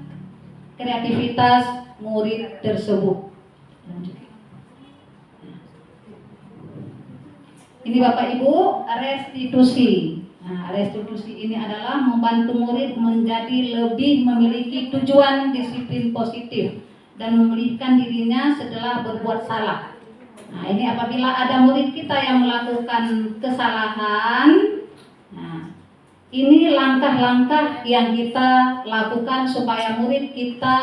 kreativitas murid tersebut. Ini Bapak Ibu, restitusi. Nah, restitusi ini adalah membantu murid menjadi lebih memiliki tujuan disiplin positif dan memulihkan dirinya setelah berbuat salah. Nah, ini apabila ada murid kita yang melakukan kesalahan, nah, ini langkah-langkah yang kita lakukan supaya murid kita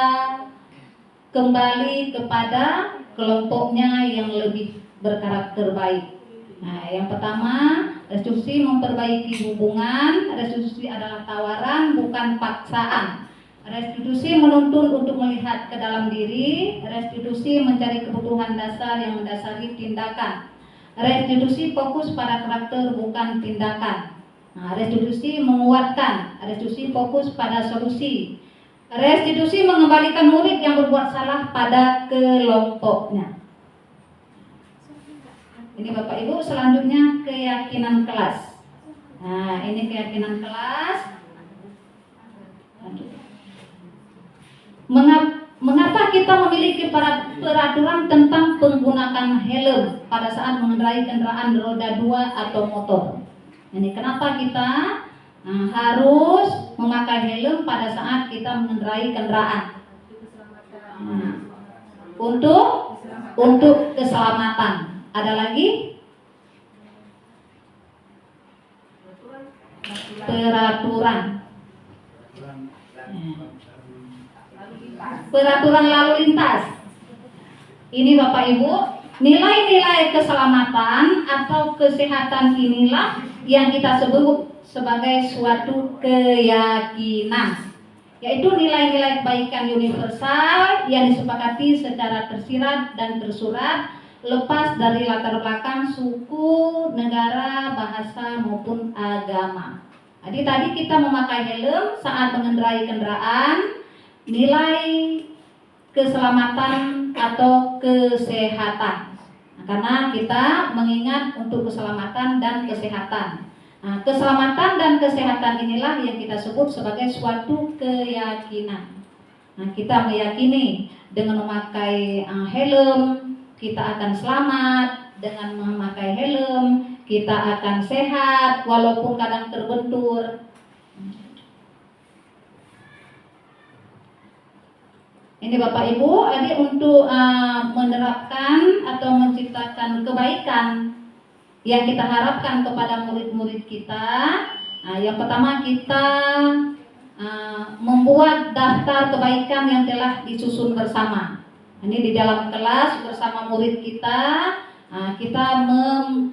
kembali kepada kelompoknya yang lebih berkarakter baik. Nah, yang pertama, restitusi memperbaiki hubungan. Restitusi adalah tawaran, bukan paksaan. Restitusi menuntun untuk melihat ke dalam diri. Restitusi mencari kebutuhan dasar yang mendasari tindakan. Restitusi fokus pada karakter, bukan tindakan. Nah, restitusi menguatkan. Restitusi fokus pada solusi. Restitusi mengembalikan murid yang berbuat salah pada kelompoknya. Ini Bapak Ibu, selanjutnya keyakinan kelas. Nah, ini keyakinan kelas. Mengapa kita memiliki peraturan tentang penggunaan helm pada saat mengendarai kendaraan roda 2 atau motor? Ini kenapa kita harus memakai helm pada saat kita mengendarai kendaraan? Untuk keselamatan. Ada lagi? Peraturan lalu lintas. Ini Bapak Ibu, nilai-nilai keselamatan atau kesehatan inilah yang kita sebut sebagai suatu keyakinan, yaitu nilai-nilai kebaikan universal yang disepakati secara tersirat dan tersurat, lepas dari latar belakang suku, negara, bahasa maupun agama. Jadi tadi kita memakai helm saat mengendarai kendaraan, nilai keselamatan atau kesehatan. Nah, karena kita mengingat untuk keselamatan dan kesehatan. Nah, keselamatan dan kesehatan inilah yang kita sebut sebagai suatu keyakinan. Nah, kita meyakini dengan memakai helm kita akan selamat, dengan memakai helm kita akan sehat walaupun kadang terbentur. Ini Bapak Ibu, jadi untuk menerapkan atau menciptakan kebaikan yang kita harapkan kepada murid-murid kita, yang pertama kita membuat daftar kebaikan yang telah disusun bersama. Ini di dalam kelas bersama murid kita, kita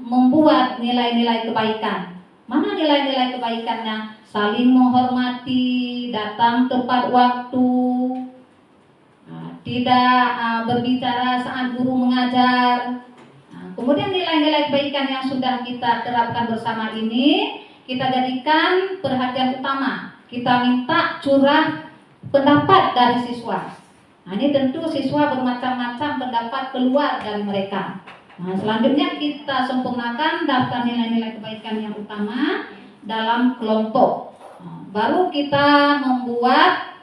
membuat nilai-nilai kebaikan. Mana nilai-nilai kebaikannya? Saling menghormati, datang tepat waktu, tidak berbicara saat guru mengajar. Kemudian nilai-nilai kebaikan yang sudah kita terapkan bersama ini kita jadikan perhatian utama. Kita minta curah pendapat dari siswa. Ini tentu siswa bermacam-macam pendapat keluar dari mereka. Selanjutnya kita sempurnakan daftar nilai-nilai kebaikan yang utama dalam kelompok. Baru kita membuat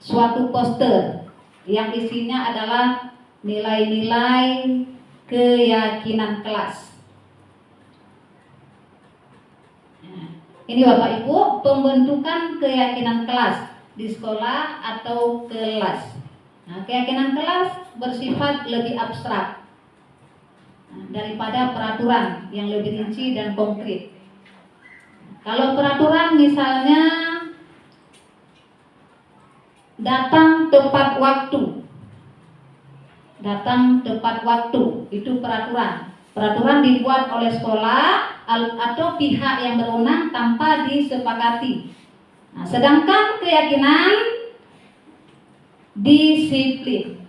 suatu poster yang isinya adalah nilai-nilai keyakinan kelas. Ini Bapak Ibu, pembentukan keyakinan kelas di sekolah atau kelas. Keyakinan kelas bersifat lebih abstrak daripada peraturan yang lebih rinci dan konkret. Kalau peraturan misalnya datang tepat waktu. Datang tepat waktu, itu peraturan. Peraturan dibuat oleh sekolah atau pihak yang berwenang tanpa disepakati. Sedangkan keyakinan disiplin.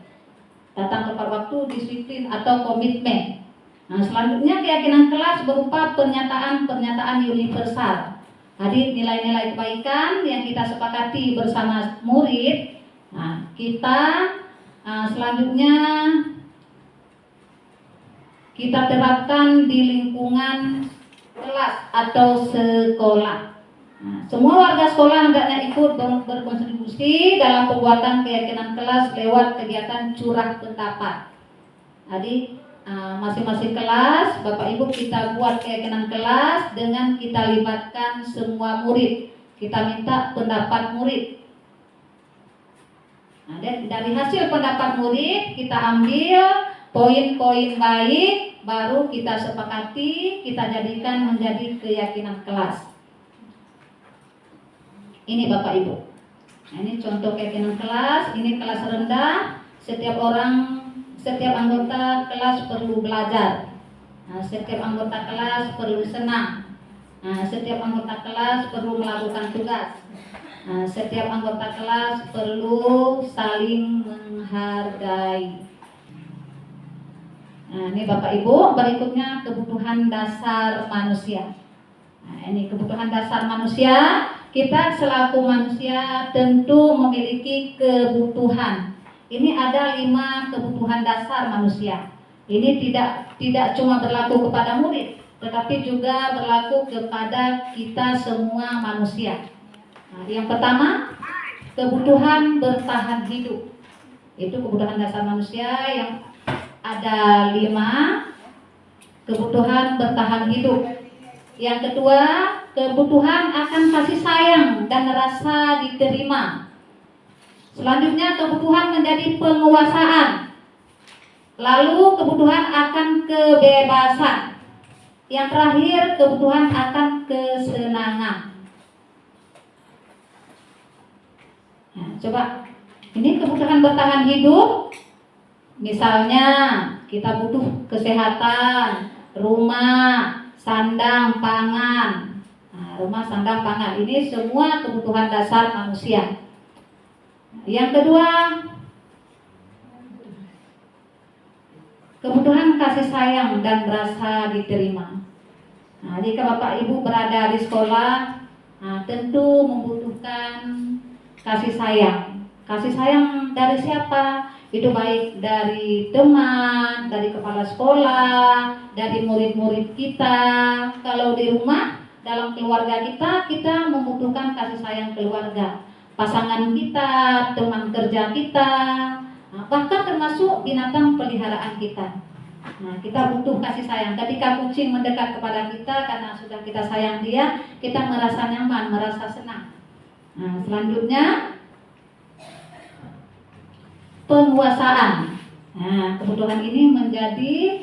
Datang tepat waktu, disiplin atau komitmen. Selanjutnya keyakinan kelas berupa pernyataan-pernyataan universal. Jadi nilai-nilai kebaikan yang kita sepakati bersama murid. Kita selanjutnya kita terapkan di lingkungan kelas atau sekolah. Semua warga sekolah hendaknya ikut berkontribusi dalam pembuatan keyakinan kelas lewat kegiatan curah pendapat. Jadi masing-masing kelas, Bapak Ibu, kita buat keyakinan kelas dengan kita libatkan semua murid. Kita minta pendapat murid. Dan dari hasil pendapat murid kita ambil poin-poin baik, baru kita sepakati, kita jadikan menjadi keyakinan kelas. Ini Bapak Ibu. Ini contoh keyakinan kelas. Ini kelas rendah. Setiap anggota kelas perlu belajar. Setiap anggota kelas perlu senang. Setiap anggota kelas perlu melakukan tugas. Setiap anggota kelas perlu saling menghargai. Ini Bapak Ibu, berikutnya kebutuhan dasar manusia. Ini kebutuhan dasar manusia. Kita selaku manusia tentu memiliki kebutuhan. Ini ada 5 kebutuhan dasar manusia. Ini tidak cuma berlaku kepada murid, tetapi juga berlaku kepada kita semua manusia. Yang pertama, kebutuhan bertahan hidup. Itu kebutuhan dasar manusia yang ada 5 kebutuhan bertahan hidup. Yang kedua, kebutuhan akan kasih sayang dan rasa diterima. Selanjutnya, kebutuhan menjadi penguasaan. Lalu kebutuhan akan kebebasan. Yang terakhir, kebutuhan akan kesenangan. Coba, ini kebutuhan bertahan hidup. Misalnya, kita butuh kesehatan, rumah, sandang, pangan. Rumah, sandang, pangan. Ini semua kebutuhan dasar manusia. Yang kedua, kebutuhan kasih sayang dan rasa diterima. Jika Bapak Ibu berada di sekolah, tentu membutuhkan kasih sayang. Kasih sayang dari siapa? Itu baik dari teman, dari kepala sekolah, dari murid-murid kita. Kalau di rumah, dalam keluarga kita membutuhkan kasih sayang keluarga. Pasangan kita, teman kerja kita, bahkan termasuk binatang peliharaan kita. Kita butuh kasih sayang. Ketika kucing mendekat kepada kita karena sudah kita sayang dia, kita merasa nyaman, merasa senang. Selanjutnya, penguasaan. Kebutuhan ini menjadi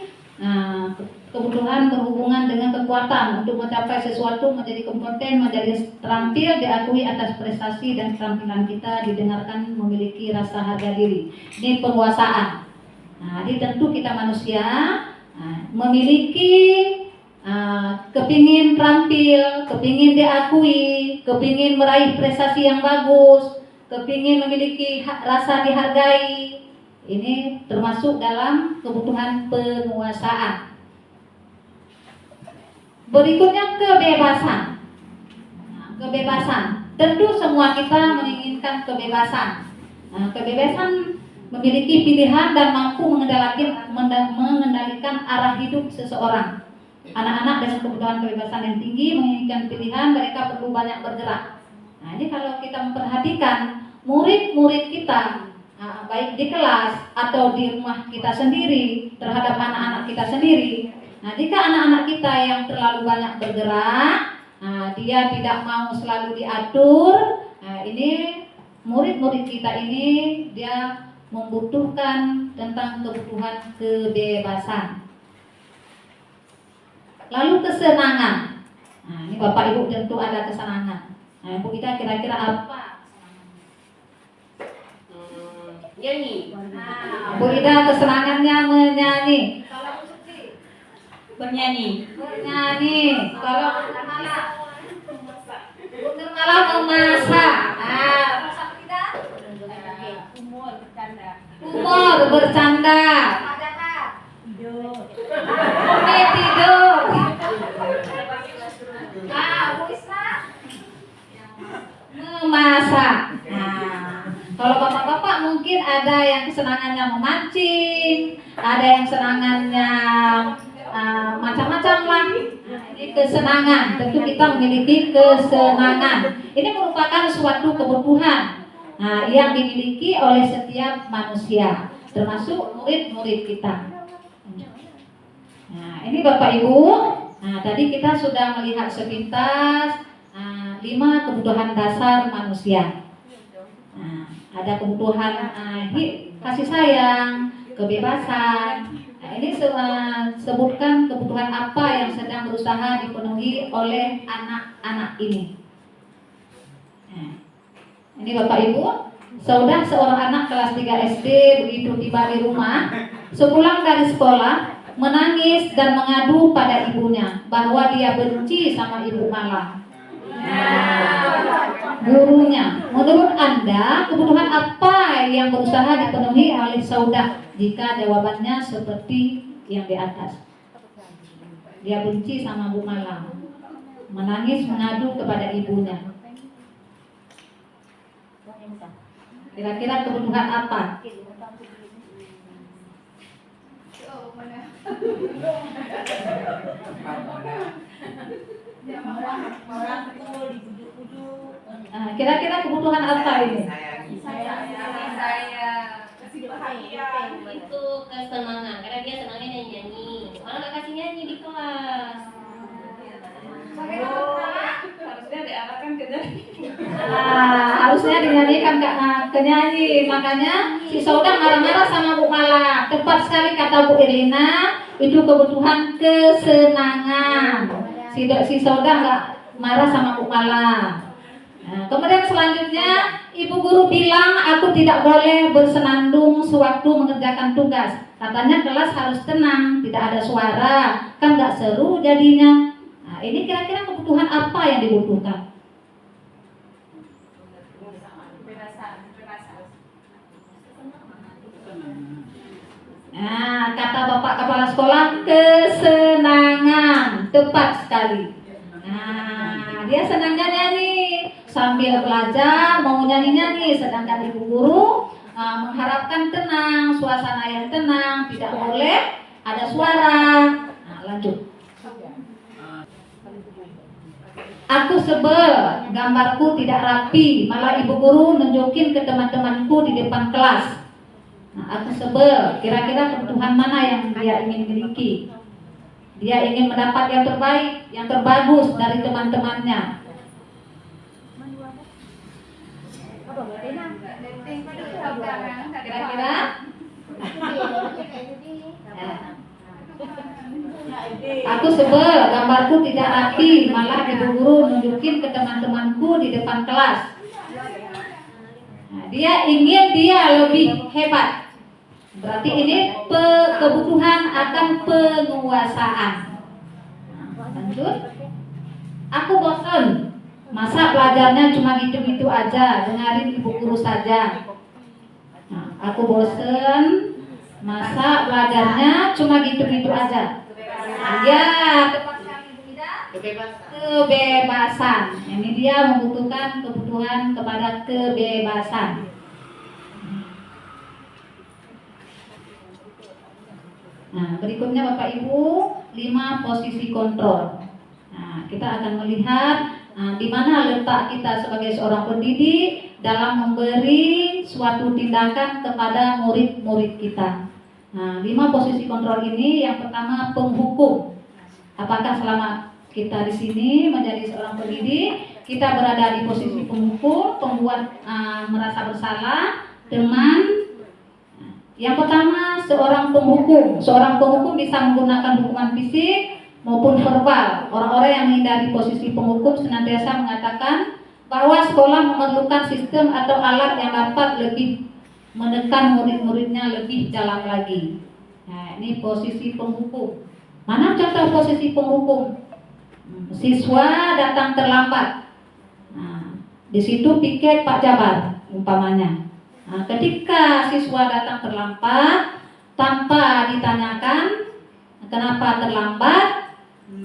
kebutuhan berhubungan dengan kekuatan untuk mencapai sesuatu, menjadi kompeten, menjadi terampil, diakui atas prestasi dan keterampilan kita, didengarkan, memiliki rasa harga diri. Ini penguasaan. Jadi tentu kita manusia memiliki kepingin terampil, kepingin diakui, kepingin meraih prestasi yang bagus, kepingin memiliki rasa dihargai. Ini termasuk dalam kebutuhan penguasaan. Berikutnya kebebasan. Kebebasan. Tentu semua kita menginginkan kebebasan. Kebebasan memiliki pilihan dan mampu mengendalikan arah hidup seseorang. Anak-anak dengan kebutuhan kebebasan yang tinggi menginginkan pilihan, mereka perlu banyak bergerak. Ini kalau kita memperhatikan murid-murid kita, baik di kelas atau di rumah kita sendiri terhadap anak-anak kita sendiri. Jika anak-anak kita yang terlalu banyak bergerak, dia tidak mau selalu diatur, ini murid-murid kita ini dia membutuhkan tentang kebutuhan kebebasan. Lalu kesenangan. Ini Bapak Ibu tentu ada kesenangan. Bu Ida kira-kira apa? Nyanyi. Bu Ida kesenangannya menyanyi. Bernyanyi. Bernyanyi. Kalau malah memasak. Humor bercanda. Tidur. Memasak. Kalau bapak-bapak mungkin ada yang kesenangannya memancing, ada yang kesenangannya macam-macam lah. Ini kesenangan. Tentu kita memiliki kesenangan. Ini merupakan suatu kebutuhan yang dimiliki oleh setiap manusia, termasuk murid-murid kita. Ini Bapak Ibu. Tadi kita sudah melihat sepintas 5 kebutuhan dasar manusia. Ada kebutuhan kasih sayang, kebebasan. Ini sebutkan kebutuhan apa yang sedang berusaha dipenuhi oleh anak-anak ini. Ini Bapak Ibu, sudah seorang anak kelas 3 SD begitu tiba di rumah, sepulang dari sekolah menangis dan mengadu pada ibunya bahwa dia benci sama ibu malam. Gurunya, menurut Anda kebutuhan apa yang berusaha dipenuhi oleh Saudah jika jawabannya seperti yang di atas? Dia benci sama Bu Malam, menangis mengadu kepada ibunya. Kira-kira kebutuhan apa? Kira-kira kebutuhan apa ini? Saya kasih bahagia itu kesenangan karena dia senangnya nyanyi. Malah nggak kasih nyanyi di kelas. Harusnya diarahkan ke nyanyi. Harusnya dinyanyikan ke nyanyi. Makanya si Saudah marah-marah sama Bu Mala. Tepat sekali kata Bu Irlina, itu kebutuhan kesenangan. Si Saudah nggak marah sama Bu Mala. Kemudian selanjutnya ibu guru bilang aku tidak boleh bersenandung sewaktu mengerjakan tugas. Katanya kelas harus tenang, tidak ada suara, kan nggak seru jadinya. Ini kira-kira kebutuhan apa yang dibutuhkan? Kata Bapak Kepala Sekolah, kesenangan. Tepat sekali. Dia senangnya nyanyi sambil belajar, mau nyanyi-nyanyi, sedangkan ibu guru mengharapkan tenang, suasana yang tenang, tidak boleh ada suara. Lanjut. Aku sebel, gambarku tidak rapi, malah ibu guru nunjukin ke teman-temanku di depan kelas. Aku sebel, kira-kira kebutuhan mana yang dia ingin miliki? Dia ingin mendapat yang terbaik, yang terbagus dari teman-temannya. Kira-kira? Aku sebel, gambarku tidak rapi, malah ibu guru nunjukin ke teman-temanku di depan kelas. Dia ingin dia lebih hebat. Berarti ini kebutuhan akan penguasaan. Lanjut. Aku bosan. Masa belajarnya cuma gitu-gitu aja, dengerin ibu guru saja. Nah, aku bosan. Masa belajarnya cuma gitu-gitu aja. Ya, tepat sekali Bu Ida. Kebebasan. Ini dia membutuhkan kebutuhan kepada kebebasan. Nah, berikutnya Bapak Ibu, 5 posisi kontrol. Nah, kita akan melihat di mana letak kita sebagai seorang pendidik dalam memberi suatu tindakan kepada murid-murid kita. Nah, 5 posisi kontrol ini, yang pertama penghukum. Apakah selama kita di sini menjadi seorang pendidik, kita berada di posisi penghukum, pembuat merasa bersalah, teman. Yang pertama, seorang penghukum. Seorang penghukum bisa menggunakan hukuman fisik maupun verbal. Orang-orang yang menghindari posisi penghukum senantiasa mengatakan bahwa sekolah memerlukan sistem atau alat yang dapat lebih menekan murid-muridnya lebih dalam lagi. Nah, ini posisi penghukum. Mana contoh posisi penghukum? Siswa datang terlambat. Nah, di situ piket Pak Jabar umpamanya. Nah, ketika siswa datang terlambat tanpa ditanyakan kenapa terlambat,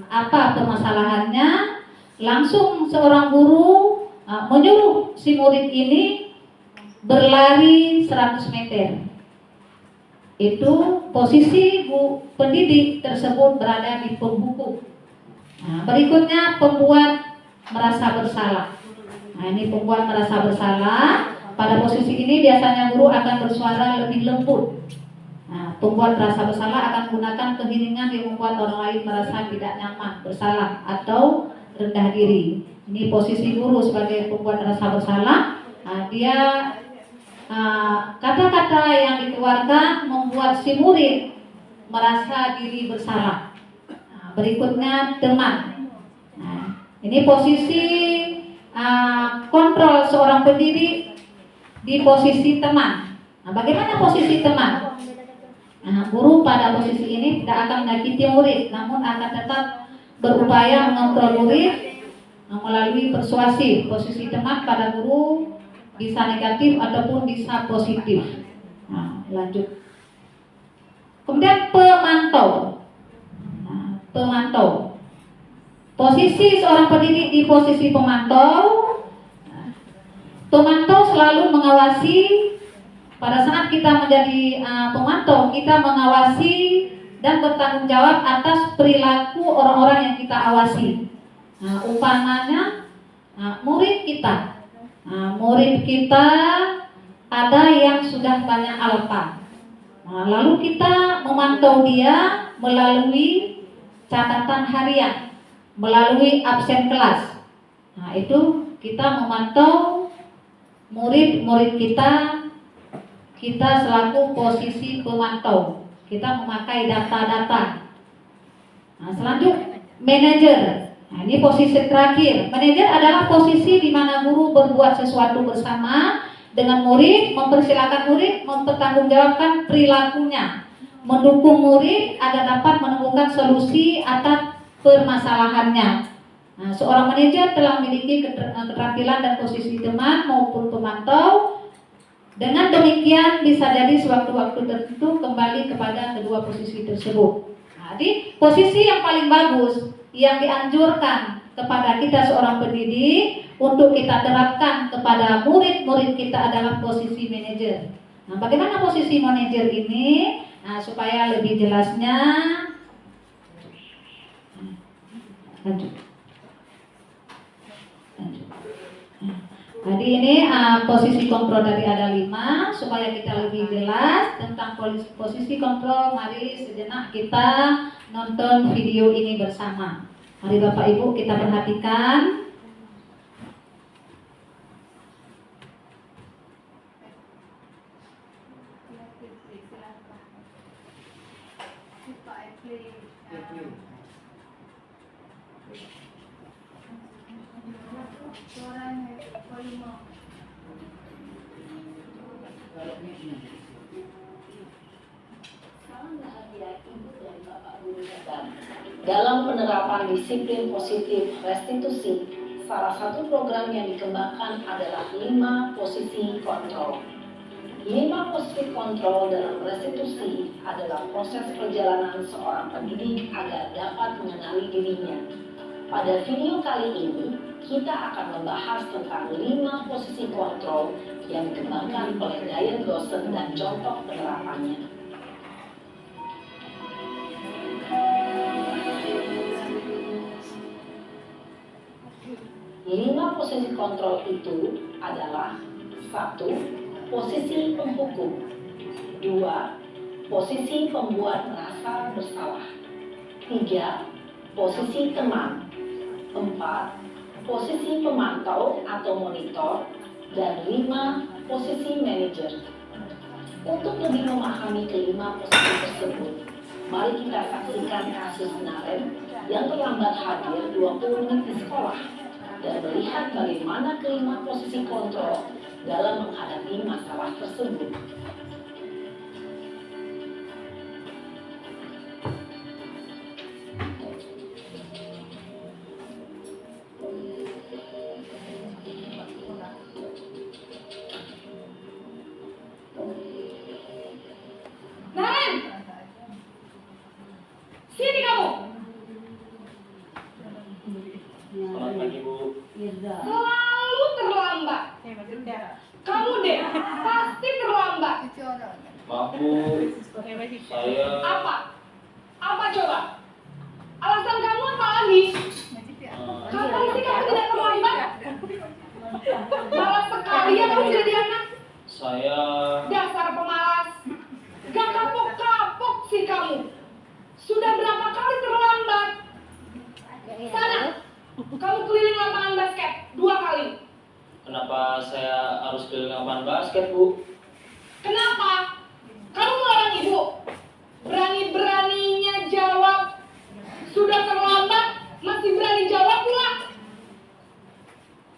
apa permasalahannya, langsung seorang guru menyuruh si murid ini berlari 100 meter. Itu posisi pendidik tersebut berada di penghukum. Nah, berikutnya pembuat merasa bersalah. Nah, ini pembuat merasa bersalah. Pada posisi ini biasanya guru akan bersuara lebih lembut. Nah, pembuat merasa bersalah akan menggunakan keheningan yang membuat orang lain merasa tidak nyaman, bersalah atau rendah diri. Ini posisi guru sebagai pembuat merasa bersalah. Nah, dia kata-kata yang dikeluarkan membuat si murid merasa diri bersalah. Nah, berikutnya teman. Nah, ini posisi kontrol seorang pendidik di posisi teman. Nah, bagaimana posisi teman? Nah, guru pada posisi ini tidak akan menyakiti murid, namun akan tetap berupaya mengontrol murid melalui persuasi. Posisi teman pada guru bisa negatif ataupun bisa positif. Nah, lanjut. Kemudian pemantau. Nah, pemantau. Posisi seorang pendidik di posisi pemantau. Pemantau selalu mengawasi. Pada saat kita menjadi pemantau, kita mengawasi dan bertanggung jawab atas perilaku orang-orang yang kita awasi. Nah, umpamanya murid kita. Murid kita ada yang sudah banyak alpa. Nah, lalu kita memantau dia melalui catatan harian, melalui absen kelas. Nah, itu kita memantau murid-murid kita selaku posisi pemantau. Kita memakai data-data. Nah, selanjutnya manajer. Nah, ini posisi terakhir. Manajer adalah posisi di mana guru berbuat sesuatu bersama dengan murid, mempersilakan murid mempertanggungjawabkan perilakunya, mendukung murid agar dapat menemukan solusi atas permasalahannya. Nah, seorang manajer telah memiliki keterampilan dan posisi teman maupun pemantau. Dengan demikian bisa jadi sewaktu-waktu tertentu kembali kepada kedua posisi tersebut. Nah, jadi posisi yang paling bagus yang dianjurkan kepada kita seorang pendidik untuk kita terapkan kepada murid-murid kita adalah posisi manajer. Nah, bagaimana posisi manajer ini? Nah, supaya lebih jelasnya, lanjut. Jadi ini posisi kontrol tadi ada 5. Supaya kita lebih jelas tentang posisi kontrol, mari sejenak kita nonton video ini bersama. Mari Bapak Ibu kita perhatikan. Salam bahagia ibu dan bapak guru dan Dalam penerapan disiplin positif restitusi, salah satu program yang dikembangkan adalah 5 posisi kontrol. 5 posisi kontrol dalam restitusi adalah proses perjalanan seorang pendidik agar dapat mengenali dirinya. Pada video kali ini, kita akan membahas tentang 5 posisi kontrol yang dikembangkan oleh Diane Dawson dan contoh penerapannya. Lima posisi kontrol itu adalah 1. Posisi penghukum. 2. Posisi pembuat merasa bersalah. 3. Posisi teman. 4. Posisi pemantau atau monitor. Dan 5. Posisi manajer. Untuk lebih memahami kelima posisi tersebut, mari kita saksikan kasus Naren yang terlambat hadir 20 menit di sekolah dan melihat bagaimana kelima posisi kontrol dalam menghadapi masalah tersebut. Naren! Sini kamu! Selamat pagi, Bu. Selalu terlambat. Kamu deh, pasti terlambat. Maaf, Bu. Saya Apa? Apa coba? Alasan kamu apa lagi? Kapan sih kamu tidak terlambat? Malas sekali ya kamu jadi anak. saya Dasar pemalas. Gak kapok-kapok sih kamu. Sudah berapa kali terlambat? Sana, kamu keliling lapangan basket 2 kali. kenapa saya harus keliling lapangan basket, Bu? Kenapa? Kamu melarang ibu. Berani-beraninya jawab. Sudah terlambat, masih berani jawab pula.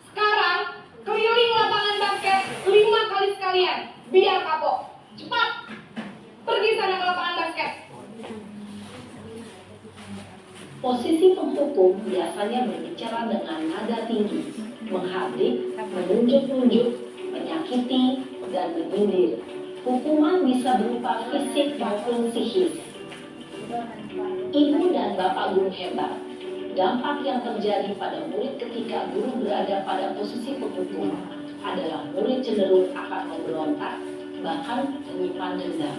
Sekarang, keliling lapangan basket 5 kali sekalian. Biar kapok. Cepat. Pergi sana ke lapangan basket. Posisi penghukum biasanya berbicara dengan nada tinggi, menghardik, menunjuk-nunjuk, menyakiti, dan menyindir. Hukuman bisa berupa fisik maupun psikis. Ibu dan bapak guru hebat. Dampak yang terjadi pada murid ketika guru berada pada posisi penghukum adalah murid cenderung akan memberontak, bahkan menyimpan dendam.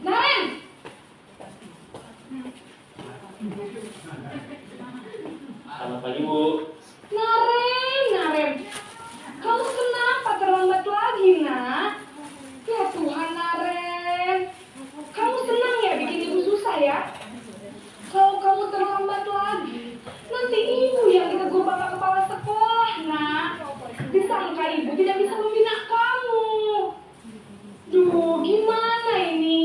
Naren! Selamat pagi, Bu. Naren. Kamu kenapa terlambat lagi, nak? Ya Tuhan, Naren. Kamu senang ya bikin ibu susah ya? Kalau kamu terlambat lagi, nanti ibu yang ditegur bapak kepala sekolah, nak. Disangka ibu tidak bisa membina kamu. Duh, gimana ini?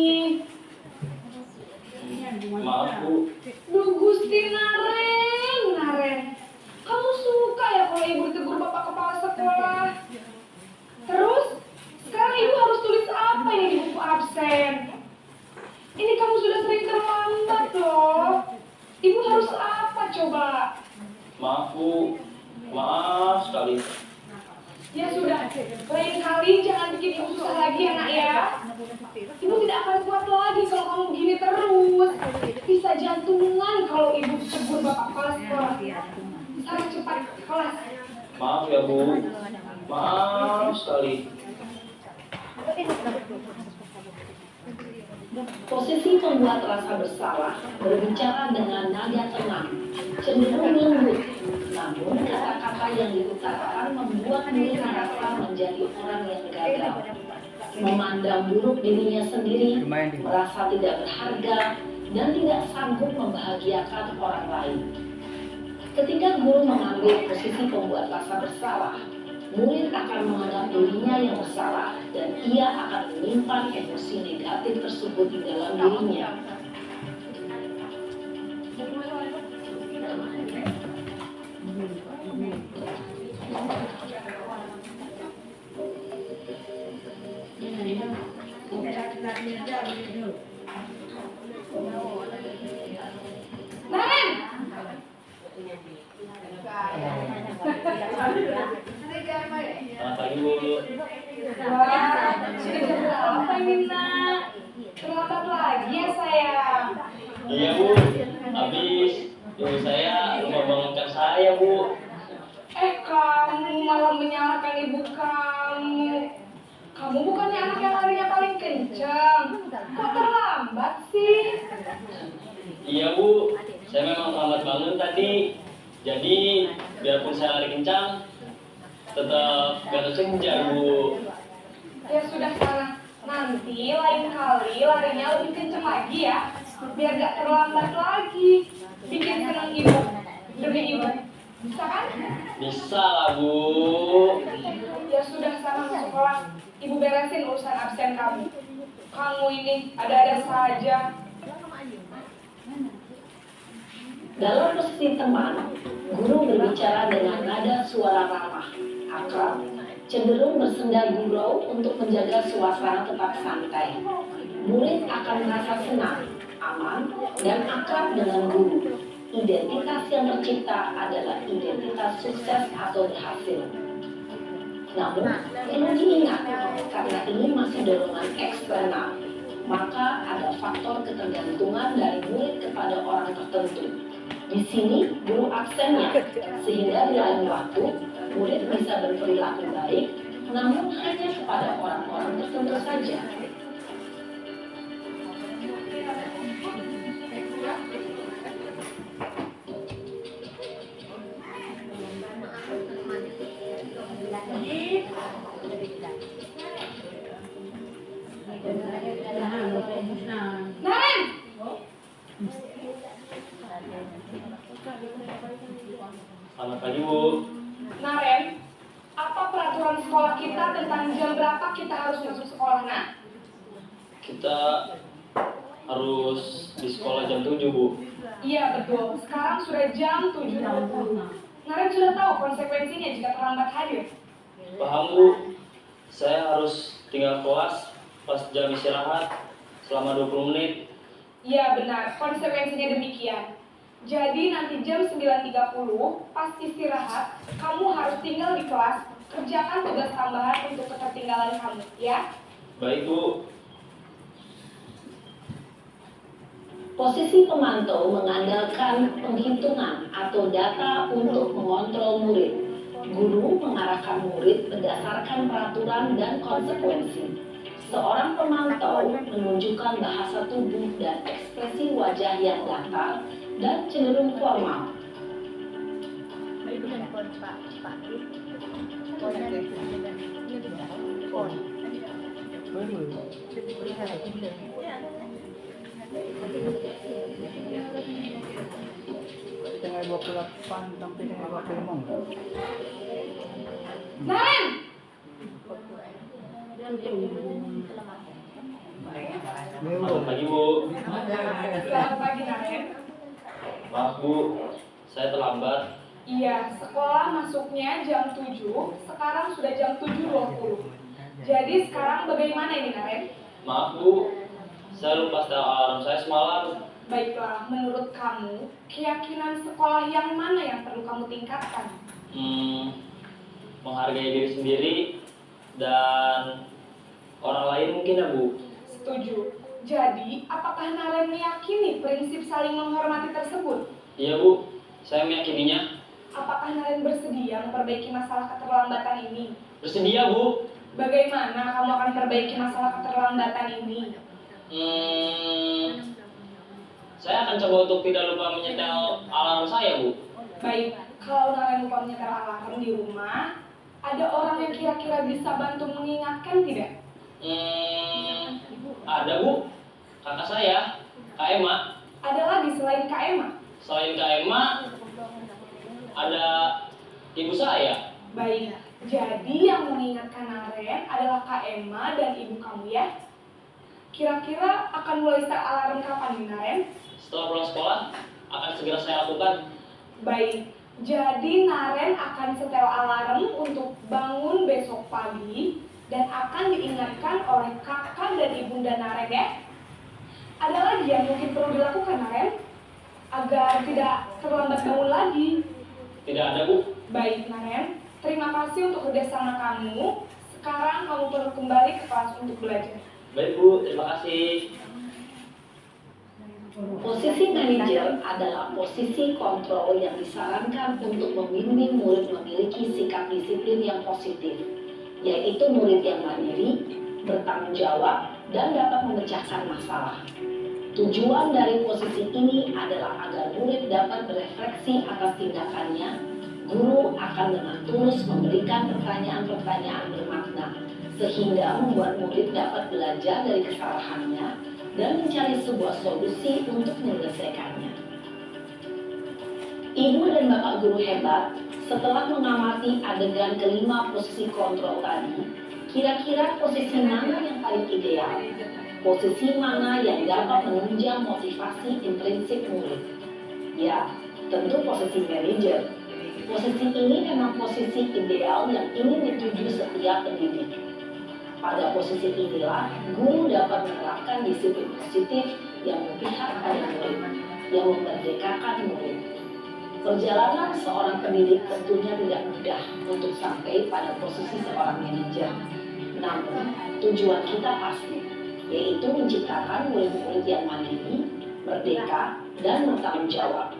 Maaf, Bu. Duh, Gusti Naren. Kamu suka ya kalau ibu ditegur bapak kepala sekolah? Terus, sekarang ibu harus tulis apa ini di buku absen? Ini kamu sudah sering terlambat loh. Ibu harus apa coba? Maaf, Bu. Maaf sekali. Ya sudah, lain kali jangan bikin ibu susah lagi ya, nak ya. Ibu tidak akan kuat lagi kalau kamu begini terus. Bisa jantungan kalau ibu tegur bapak kepala sekolah. Sekarang cepat ke kelas. Maaf ya, Bu. Maaf sekali. Posisi pembuat rasa bersalah berbicara dengan nada tenang, cenderung lembut, namun kata-kata yang diutarakan membuat murid merasa menjadi orang yang gagal, memandang buruk dirinya sendiri, merasa tidak berharga, dan tidak sanggup membahagiakan orang lain. Ketika guru mengambil posisi pembuat rasa bersalah, murid akan menganggap dirinya yang bersalah dan ia akan menyimpan emosi negatif tersebut di dalam dirinya. Naren! Selamat pagi Bu. Wah, sudah jam berapa ini nak? Terlambat lagi ya sayang. Iya Bu, habis ibu saya lupa bangunkan saya Bu. Kamu malah menyalahkan ibu kamu. Kamu bukannya anak yang larinya paling kencang. Kok terlambat sih? Iya Bu, saya memang terlambat bangun tadi. Jadi biarpun saya lari kencang, tetap gak kesenja Bu. Ya sudah sana. Nanti lain kali larinya lebih kencang lagi ya. Biar gak terlambat lagi. Bikin senang ibu. Demi ibu. Bisa kan? Bisa lah Bu. Ya sudah sana ke sekolah. Ibu beresin urusan absen kamu. Kamu ini ada-ada saja. Dalam posisi teman, guru berbicara dengan nada suara ramah, akrab, cenderung bersenda gurau untuk menjaga suasana tetap santai. Murid akan merasa senang, aman, dan akrab dengan guru. Identitas yang tercipta adalah identitas sukses atau berhasil. Namun, perlu diingat, karena ini masih dorongan eksternal, maka ada faktor ketergantungan dari murid kepada orang tertentu. Di sini, guru absennya, sehingga di lain waktu, murid bisa berperilaku baik, namun hanya kepada orang-orang tertentu saja. Naren! Selamat pagi Bu. Naren, apa peraturan sekolah kita tentang jam berapa kita harus masuk sekolah, nak? Kita harus di sekolah jam 7 Bu. Iya betul, sekarang sudah jam 7.20. Naren sudah tahu konsekuensinya jika terlambat hadir. Paham Bu. Saya harus tinggal kelas pas jam istirahat selama 20 menit. Iya benar, konsekuensinya demikian. Jadi nanti jam 9.30 pas istirahat, kamu harus tinggal di kelas, kerjakan tugas tambahan untuk ketertinggalan kamu, ya? Baik Bu. Posisi pemantau mengandalkan penghitungan atau data untuk mengontrol murid. Guru mengarahkan murid berdasarkan peraturan dan konsekuensi. Seorang pemantau menunjukkan bahasa tubuh dan ekspresi wajah yang datar dan cenderung formal. Tengah 28 sampai tengah 25. Naren! Selamat pagi Bu. Selamat pagi, Naren. Maaf Bu, saya terlambat. Iya, sekolah masuknya jam 7, sekarang sudah jam 7.20. Jadi sekarang bagaimana ini, Naren? Maaf Bu, saya lupa setel alarm saya semalam. Baiklah, menurut kamu, keyakinan sekolah yang mana yang perlu kamu tingkatkan? Menghargai diri sendiri dan orang lain mungkin ya Bu. Setuju. Jadi, apakah Naren meyakini prinsip saling menghormati tersebut? Iya Bu, saya meyakininya. Apakah Naren bersedia memperbaiki masalah keterlambatan ini? Bersedia Bu. Bagaimana kamu akan memperbaiki masalah keterlambatan ini? Saya akan coba untuk tidak lupa menyetel alarm saya Bu. Baik, kalau Naren lupa menyetel alarm di rumah, ada orang yang kira-kira bisa bantu mengingatkan tidak? Ada Bu, kakak saya, Kak Emma. Ada lagi selain Kak Emma? Selain Kak Emma, ada ibu saya. Baik, Jadi yang mengingatkan Naren adalah Kak Emma dan ibu kamu ya. Kira-kira akan mulai set alarm kapan nih Naren? Setelah pulang sekolah, akan segera saya lakukan. Baik, jadi Naren akan setel alarm untuk bangun besok pagi dan akan diingatkan oleh kakak dan ibunda Naren ya. Ada lagi yang mungkin perlu dilakukan Naren? Agar tidak terlambat bangun lagi. Tidak ada, Bu. Baik Naren, terima kasih untuk kerjasama kamu. Sekarang kamu perlu kembali ke kelas untuk belajar. Baik, Bu. Terima kasih. Posisi manajer adalah posisi kontrol yang disarankan untuk membimbing murid memiliki sikap disiplin yang positif, yaitu murid yang mandiri, bertanggung jawab, dan dapat memecahkan masalah. Tujuan dari posisi ini adalah agar murid dapat berefleksi atas tindakannya. Guru akan dengan tulus memberikan pertanyaan-pertanyaan bermakna, sehingga membuat murid dapat belajar dari kesalahannya dan mencari sebuah solusi untuk menyelesaikannya. Ibu dan Bapak guru hebat, setelah mengamati adegan kelima posisi kontrol tadi, kira-kira posisi mana yang paling ideal? Posisi mana yang dapat menunjang motivasi intrinsik murid? Ya, tentu posisi manajer. Posisi ini memang posisi ideal yang ingin dituju setiap pendidik. Pada posisi inilah, guru dapat menerapkan disiplin positif yang memihak pada murid, yang memerdekakan murid. Perjalanan seorang pendidik tentunya tidak mudah untuk sampai pada posisi seorang manajer. Namun, tujuan kita pasti, yaitu menciptakan murid-murid yang mandiri, merdeka, dan bertanggung jawab.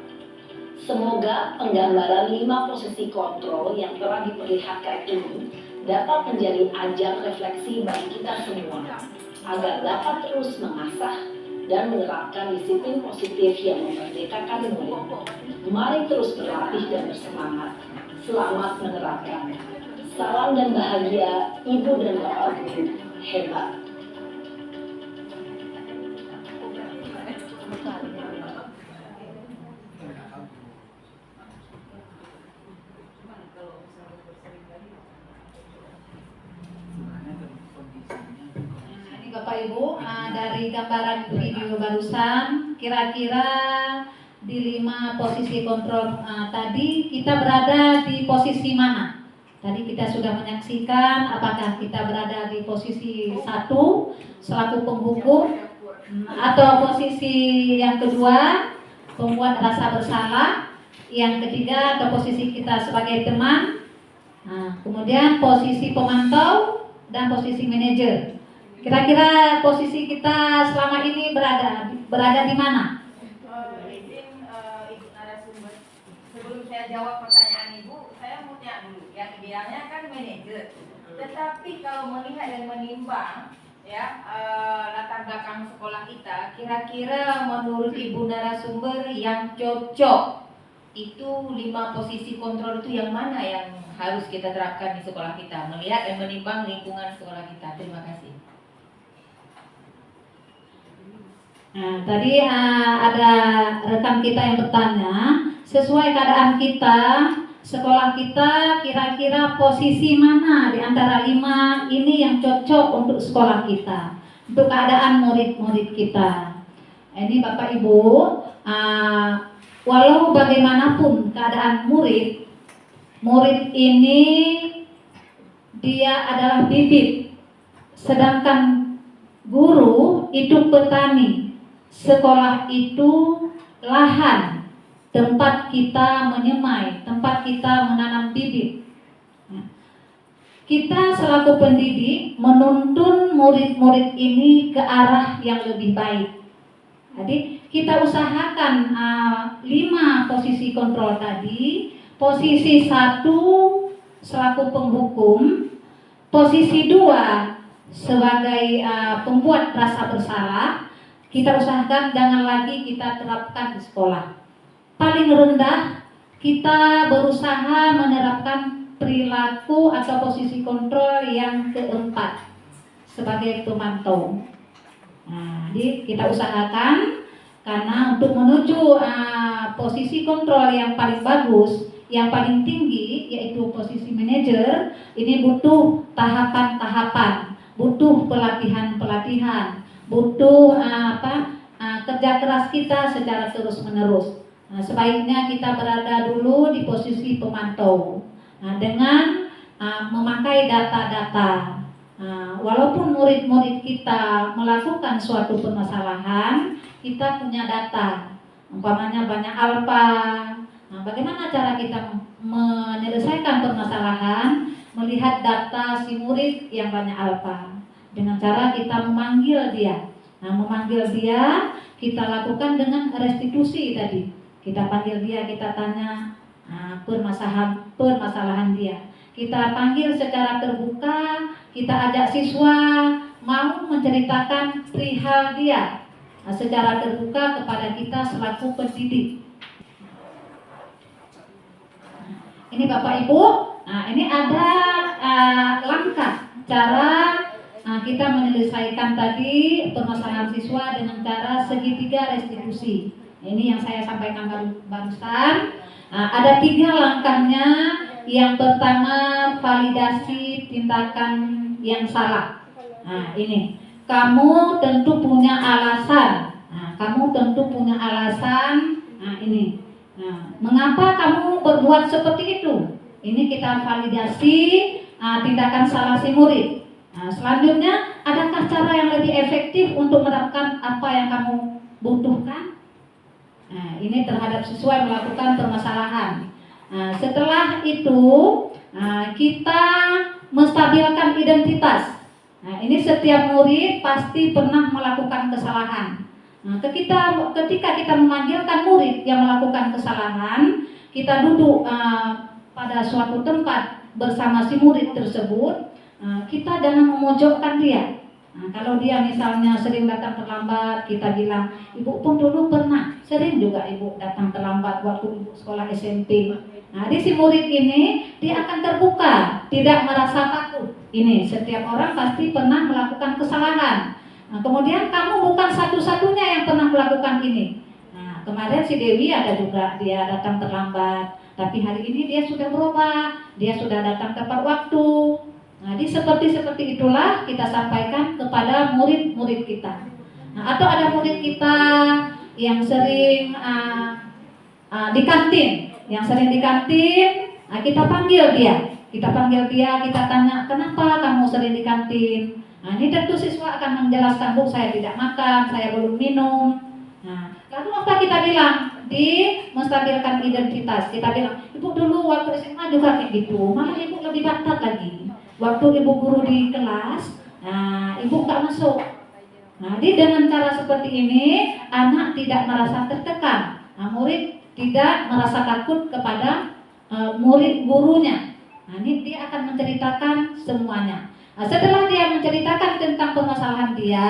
Semoga penggambaran 5 posisi kontrol yang telah diperlihatkan ini dapat menjadi ajang refleksi bagi kita semua, agar dapat terus mengasah dan menerapkan disiplin positif yang memerdekakan murid. Mari terus berlatih dan bersemangat. Selamat menerapkan. Salam dan bahagia, Ibu dan Bapak Guru hebat. Bapak Ibu, dari gambaran video barusan, kira-kira di 5 posisi kontrol tadi kita berada di posisi mana? Tadi kita sudah menyaksikan apakah kita berada di posisi 1 selaku penghukum, atau posisi yang kedua pembuat rasa bersalah, yang ketiga atau posisi kita sebagai teman, kemudian posisi pemantau dan posisi manajer. Kira-kira posisi kita selama ini berada di mana? Izin Ibu narasumber, sebelum saya jawab pertanyaan Ibu, saya mau tanya dulu. Yang idealnya kan manajer, tetapi kalau melihat dan menimbang ya latar belakang sekolah kita, kira-kira menurut Ibu narasumber yang cocok itu 5 posisi kontrol itu yang mana yang harus kita terapkan di sekolah kita, melihat dan menimbang lingkungan sekolah kita. Terima kasih. Nah, tadi ada rekan kita yang bertanya, sesuai keadaan kita, sekolah kita, kira-kira posisi mana di antara 5 ini yang cocok untuk sekolah kita, untuk keadaan murid-murid kita. Ini Bapak Ibu, walau bagaimanapun keadaan murid ini dia adalah bibit, sedangkan guru itu petani. Sekolah itu lahan, tempat kita menyemai, tempat kita menanam bibit. Kita selaku pendidik menuntun murid-murid ini ke arah yang lebih baik. Jadi kita usahakan 5 posisi kontrol tadi. Posisi 1 selaku penghukum, posisi 2 sebagai pembuat rasa bersalah. Kita usahakan jangan lagi kita terapkan di sekolah. Paling rendah kita berusaha menerapkan perilaku atau posisi kontrol yang keempat sebagai pemantau. Nah, jadi kita usahakan, karena untuk menuju posisi kontrol yang paling bagus yang paling tinggi yaitu posisi manajer, ini butuh tahapan-tahapan, butuh pelatihan-pelatihan, butuh kerja keras kita secara terus-menerus. Nah, sebaiknya kita berada dulu di posisi pemantau. Nah, dengan memakai data-data. Walaupun murid-murid kita melakukan suatu permasalahan, kita punya data. Umpamanya banyak alfa. Nah, bagaimana cara kita menyelesaikan permasalahan? Melihat data si murid yang banyak alfa. Dengan cara kita memanggil dia. Nah, memanggil dia, kita lakukan dengan restitusi tadi. Kita panggil dia, kita tanya permasalahan dia. Kita panggil secara terbuka, kita ajak siswa mau menceritakan perihal dia secara terbuka kepada kita selaku pendidik. Ini Bapak Ibu, ini ada langkah cara kita menyelesaikan tadi permasalahan siswa dengan cara segitiga restitusi. Ini yang saya sampaikan barusan. Ada 3 langkahnya. Yang pertama, validasi tindakan yang salah. Nah, ini kamu tentu punya alasan. Nah, ini. Nah, mengapa kamu berbuat seperti itu? Ini kita validasi tindakan salah si murid. Nah, selanjutnya, adakah cara yang lebih efektif untuk mendapatkan apa yang kamu butuhkan? Nah, ini terhadap siswa yang melakukan permasalahan. Nah, setelah itu kita menstabilkan identitas. Nah, ini setiap murid pasti pernah melakukan kesalahan. Nah, ketika kita memanggilkan murid yang melakukan kesalahan, kita duduk pada suatu tempat bersama si murid tersebut. Kita jangan memojokkan dia. Nah, kalau dia misalnya sering datang terlambat, kita bilang, ibu pun dulu pernah sering juga ibu datang terlambat waktu ibu sekolah SMP. Nah, di si murid ini dia akan terbuka, tidak merasa takut. Ini setiap orang pasti pernah melakukan kesalahan. Nah, kemudian kamu bukan satu-satunya yang pernah melakukan ini. Nah, kemarin si Dewi ada juga dia datang terlambat, tapi hari ini dia sudah berubah, dia sudah datang tepat waktu. Nah, seperti itulah kita sampaikan kepada murid-murid kita. Nah, atau ada murid kita yang sering di kantin, kita panggil dia, kita tanya, kenapa kamu sering di kantin? Nah, ini tentu siswa akan menjelaskan, Bu, saya tidak makan, saya belum minum. Nah, lalu apa kita bilang? Di menstabilkan identitas, kita bilang, ibu dulu waktu SMA juga kayak gitu, malah ibu lebih bakat lagi. Waktu ibu guru di kelas, ibu nggak masuk. Nah, dengan cara seperti ini, anak tidak merasa tertekan. Nah, murid tidak merasa takut kepada murid gurunya. Nah, ini dia akan menceritakan semuanya. Nah, setelah dia menceritakan tentang permasalahan dia,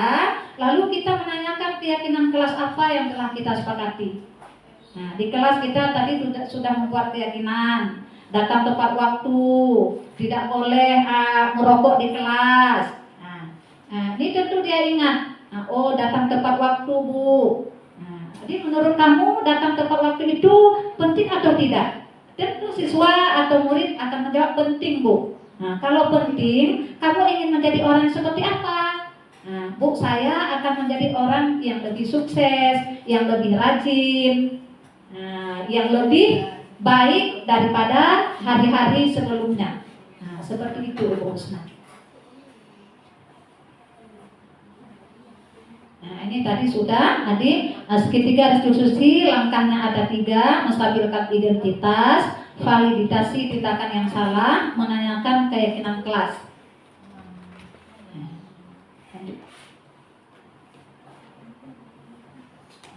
lalu kita menanyakan keyakinan kelas apa yang telah kita sepakati. Nah, di kelas kita tadi sudah membuat keyakinan, datang tepat waktu, tidak boleh merokok di kelas. Nah, ini tentu dia ingat. Nah, oh, datang tepat waktu, Bu. Nah, jadi menurut kamu datang tepat waktu itu penting atau tidak? Tentu siswa atau murid akan menjawab penting, Bu. Nah, kalau penting, kamu ingin menjadi orang yang seperti apa? Nah, Bu, saya akan menjadi orang yang lebih sukses, yang lebih rajin, yang lebih baik daripada hari-hari sebelumnya. Nah, seperti itu, Bu Husna. Nah, ini tadi sudah, segitiga restitusi, langkahnya ada 3, menstabilkan identitas, validasi tindakan yang salah, menanyakan keyakinan kelas.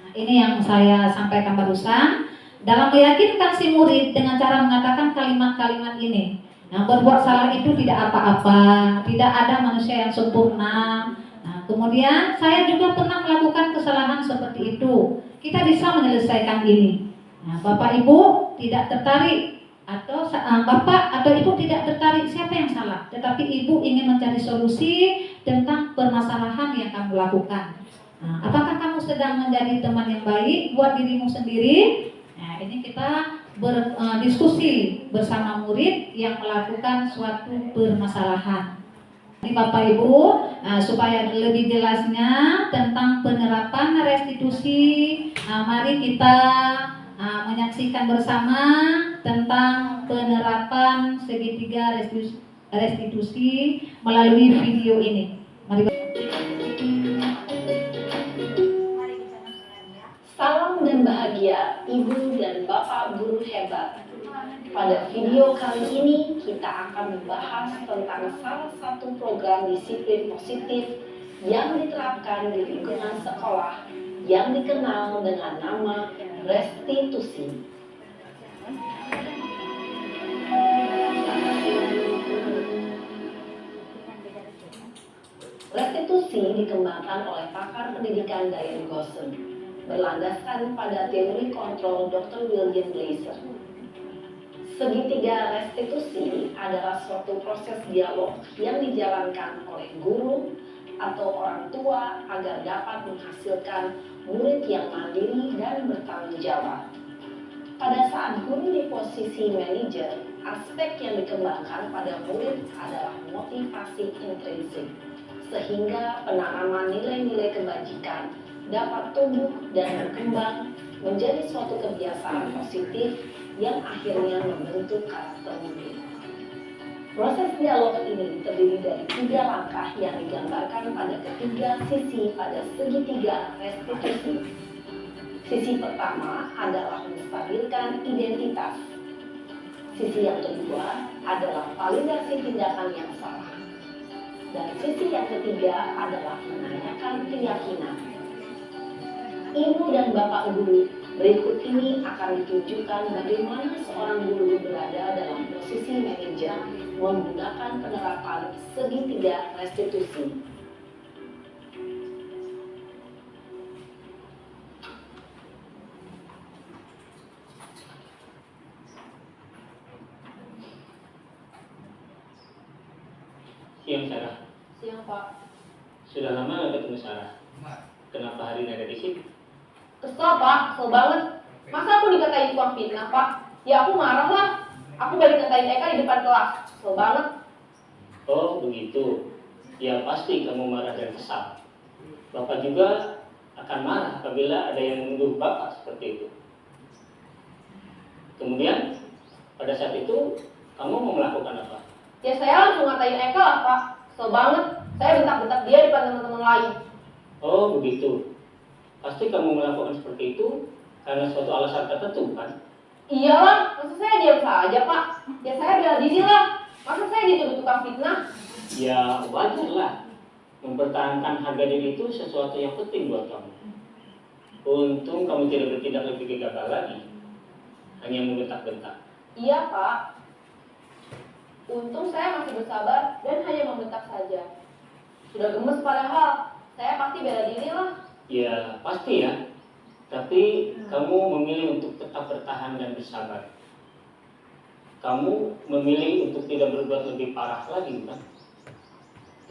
Nah, ini yang saya sampaikan barusan. Dalam meyakinkan si murid dengan cara mengatakan kalimat-kalimat ini. Nah, berbuat salah itu tidak apa-apa, tidak ada manusia yang sempurna. Nah, kemudian saya juga pernah melakukan kesalahan seperti itu. Kita bisa menyelesaikan ini. Nah, Bapak Ibu tidak tertarik atau Bapak atau Ibu tidak tertarik, siapa yang salah? Tetapi Ibu ingin mencari solusi tentang permasalahan yang kamu lakukan. Nah, apakah kamu sedang menjadi teman yang baik buat dirimu sendiri? Nah, Akhirnya kita berdiskusi bersama murid yang melakukan suatu permasalahan. Jadi Bapak Ibu, supaya lebih jelasnya tentang penerapan restitusi, mari kita menyaksikan bersama tentang penerapan segitiga restitusi melalui video ini. Mari. Salam dan bahagia Ibu dan Bapak guru hebat. Pada video kali ini kita akan membahas tentang salah satu program disiplin positif yang diterapkan di lingkungan sekolah yang dikenal dengan nama restitusi. Restitusi dikembangkan oleh pakar pendidikan Diane Gosson, berlandaskan pada teori kontrol Dr. William Glasser. Segitiga restitusi adalah suatu proses dialog yang dijalankan oleh guru atau orang tua agar dapat menghasilkan murid yang mandiri dan bertanggung jawab. Pada saat guru di posisi manajer, aspek yang dikembangkan pada murid adalah motivasi intrinsik, sehingga penanaman nilai-nilai kebajikan dapat tumbuh dan berkembang menjadi suatu kebiasaan positif yang akhirnya membentuk karakter murid. Proses dialog ini terdiri dari 3 langkah yang digambarkan pada ketiga sisi pada segitiga restitusi. Sisi pertama adalah menstabilkan identitas. Sisi yang kedua adalah validasi tindakan yang salah. Dan sisi yang ketiga adalah menanyakan keyakinan. Ibu dan Bapak guru, berikut ini akan ditunjukkan bagaimana seorang guru berada dalam posisi manajer menggunakan penerapan segitiga restitusi. Siang Sarah. Siang Pak. Sudah lama nggak ketemu Sarah? Kenapa hari ini ada di sini? Kesel Pak, kesel banget. Masa aku dikatain tukang fitnah Pak? Ya aku marah lah. Aku balik ngatain Eka di depan kelas. Kesel banget. Oh begitu. Ya pasti kamu marah dan kesal. Bapak juga akan marah apabila ada yang menuduh Bapak seperti itu. Kemudian pada saat itu kamu mau melakukan apa? Ya saya langsung ngatain Eka lah Pak. Kesel banget. Saya bentak-bentak dia di depan teman-teman lain. Oh begitu. Pasti kamu melakukan seperti itu karena suatu alasan tertentu kan? Iyalah, masa saya diam saja Pak? Ya saya bela diri lah. Masa saya dituduh tukang fitnah? Ya wajar lah. Mempertahankan harga diri itu sesuatu yang penting buat kamu. Untung kamu tidak bertindak lebih gegabah lagi. Hanya membentak-bentak. Iya Pak. Untung saya masih bersabar dan hanya membentak saja. Sudah gemes padahal. Saya pasti bela diri lah. Ya pasti ya. Tapi kamu memilih untuk tetap bertahan dan bersabar. Kamu memilih untuk tidak berbuat lebih parah lagi bukan?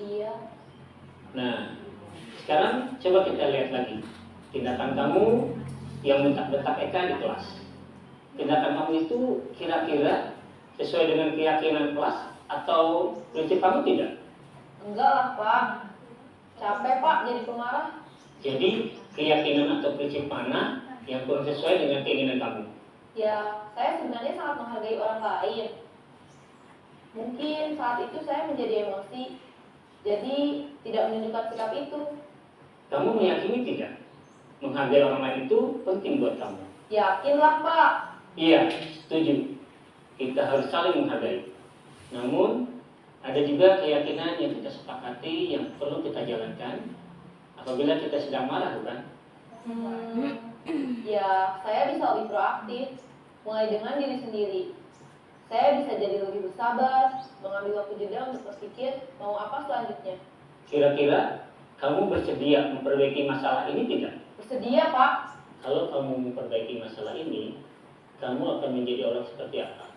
Iya. Nah, sekarang coba kita lihat lagi tindakan kamu yang bentak-bentak Eka di kelas. Tindakan kamu itu kira-kira sesuai dengan keyakinan kelas atau prinsip kamu tidak? Enggak lah Pak. Capek Pak jadi pemarah. Jadi keyakinan atau prinsip mana yang kurang sesuai dengan keinginan kamu? Ya, saya sebenarnya sangat menghargai orang lain. Mungkin saat itu saya menjadi emosi, jadi tidak menunjukkan sikap itu. Kamu meyakini tidak? Menghargai orang lain itu penting buat kamu. Yakinlah Pak. Iya, setuju. Kita harus saling menghargai. Namun, ada juga keyakinan yang kita sepakati yang perlu kita jalankan apabila kita sedang marah, bukan? Ya, saya bisa lebih proaktif, mulai dengan diri sendiri. Saya bisa jadi lebih bersabar, mengambil waktu jeda untuk berpikir mau apa selanjutnya. Kira-kira kamu bersedia memperbaiki masalah ini tidak? Bersedia Pak. Kalau kamu memperbaiki masalah ini, kamu akan menjadi orang seperti apa?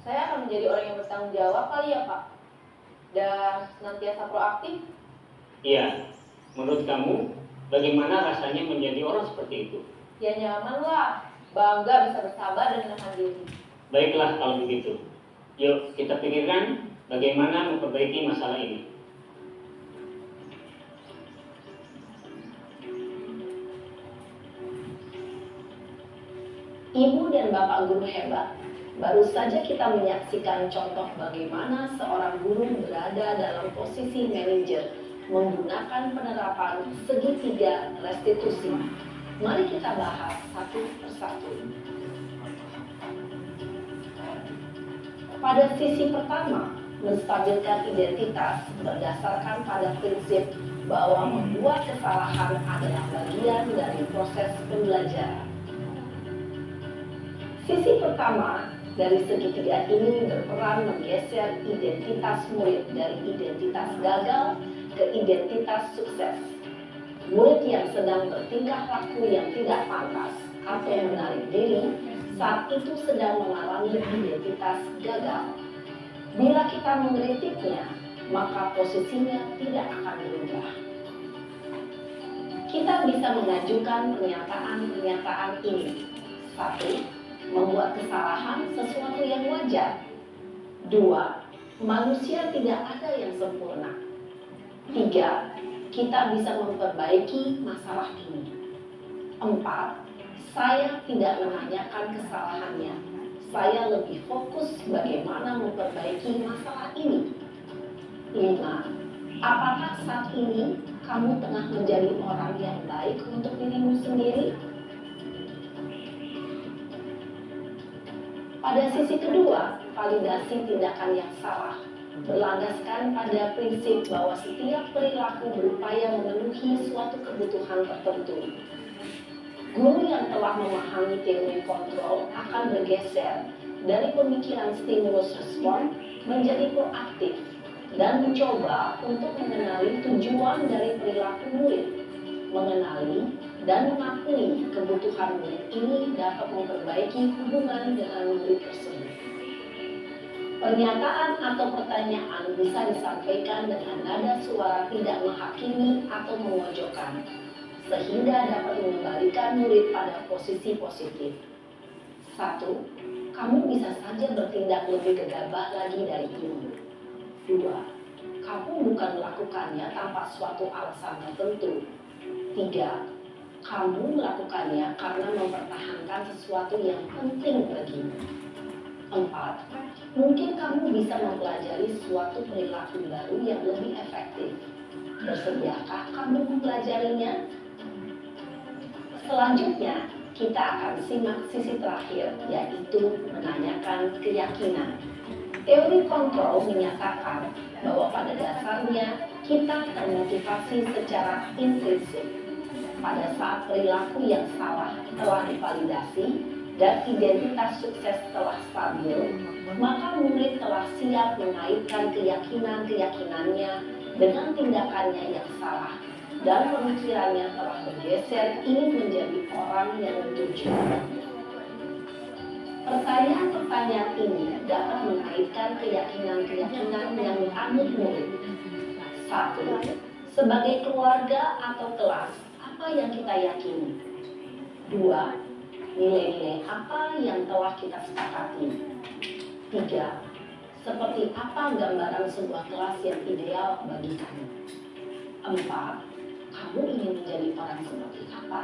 Saya akan menjadi orang yang bertanggung jawab kali ya Pak. Dan senantiasa proaktif. Iya, menurut kamu bagaimana rasanya menjadi orang seperti itu? Ya nyaman lah. bangga bisa bersabar dan menahan diri. Baiklah kalau begitu. Yuk kita pikirkan bagaimana memperbaiki masalah ini. Ibu dan Bapak guru hebat, baru saja kita menyaksikan contoh bagaimana seorang guru berada dalam posisi manajer menggunakan penerapan segitiga restitusi. Mari kita bahas satu persatu. Pada sisi pertama, menstabilkan identitas berdasarkan pada prinsip bahwa membuat kesalahan adalah bagian dari proses pembelajaran. Sisi pertama dari segitiga ini berperan menggeser identitas murid dari identitas gagal ke identitas sukses. Murid yang sedang bertingkah laku yang tidak pantas atau menarik diri saat itu sedang mengalami identitas gagal. Bila kita mengkritiknya, maka posisinya tidak akan berubah. Kita bisa mengajukan pernyataan-pernyataan ini. 1. Membuat kesalahan sesuatu yang wajar. 2. Manusia tidak ada yang sempurna. 3. Kita bisa memperbaiki masalah ini. 4. Saya tidak menanyakan kesalahannya. Saya lebih fokus bagaimana memperbaiki masalah ini. 5. Apakah saat ini kamu tengah menjadi orang yang baik untuk dirimu sendiri? Pada sisi kedua, validasi tindakan yang salah berlandaskan pada prinsip bahwa setiap perilaku berupaya memenuhi suatu kebutuhan tertentu. Guru yang telah memahami teori kontrol akan bergeser dari pemikiran stimulus respon menjadi proaktif dan mencoba untuk mengenali tujuan dari perilaku murid, mengenali dan mengakui kebutuhan murid ini dapat memperbaiki hubungan dengan murid tersebut. Pernyataan atau pertanyaan bisa disampaikan dengan nada suara tidak menghakimi atau memojokkan, sehingga dapat mengembalikan murid pada posisi positif. 1. Kamu bisa saja bertindak lebih gegabah lagi dari ini. 2. Kamu bukan melakukannya tanpa suatu alasan tertentu. 3. Kamu melakukannya karena mempertahankan sesuatu yang penting bagimu. 4. Mungkin kamu bisa mempelajari suatu perilaku baru yang lebih efektif. Bersediakah kamu mempelajarinya? Selanjutnya, kita akan simak sisi terakhir, yaitu menanyakan keyakinan. Teori kontrol menyatakan bahwa pada dasarnya kita termotivasi secara intrinsik. Pada saat perilaku yang salah telah divalidasi dan identitas sukses telah stabil, maka murid telah siap mengaitkan keyakinan-keyakinannya dengan tindakannya yang salah dan pemikirannya telah bergeser ingin menjadi orang yang dituju. Pertanyaan-pertanyaan ini dapat mengaitkan keyakinan-keyakinan yang dianut murid. 1. Sebagai keluarga atau kelas, apa yang kita yakini? 2. Nilai-nilai apa yang telah kita sepakati? 3. Seperti apa gambaran sebuah kelas yang ideal bagi kamu? 4. Kamu ingin menjadi orang seperti apa?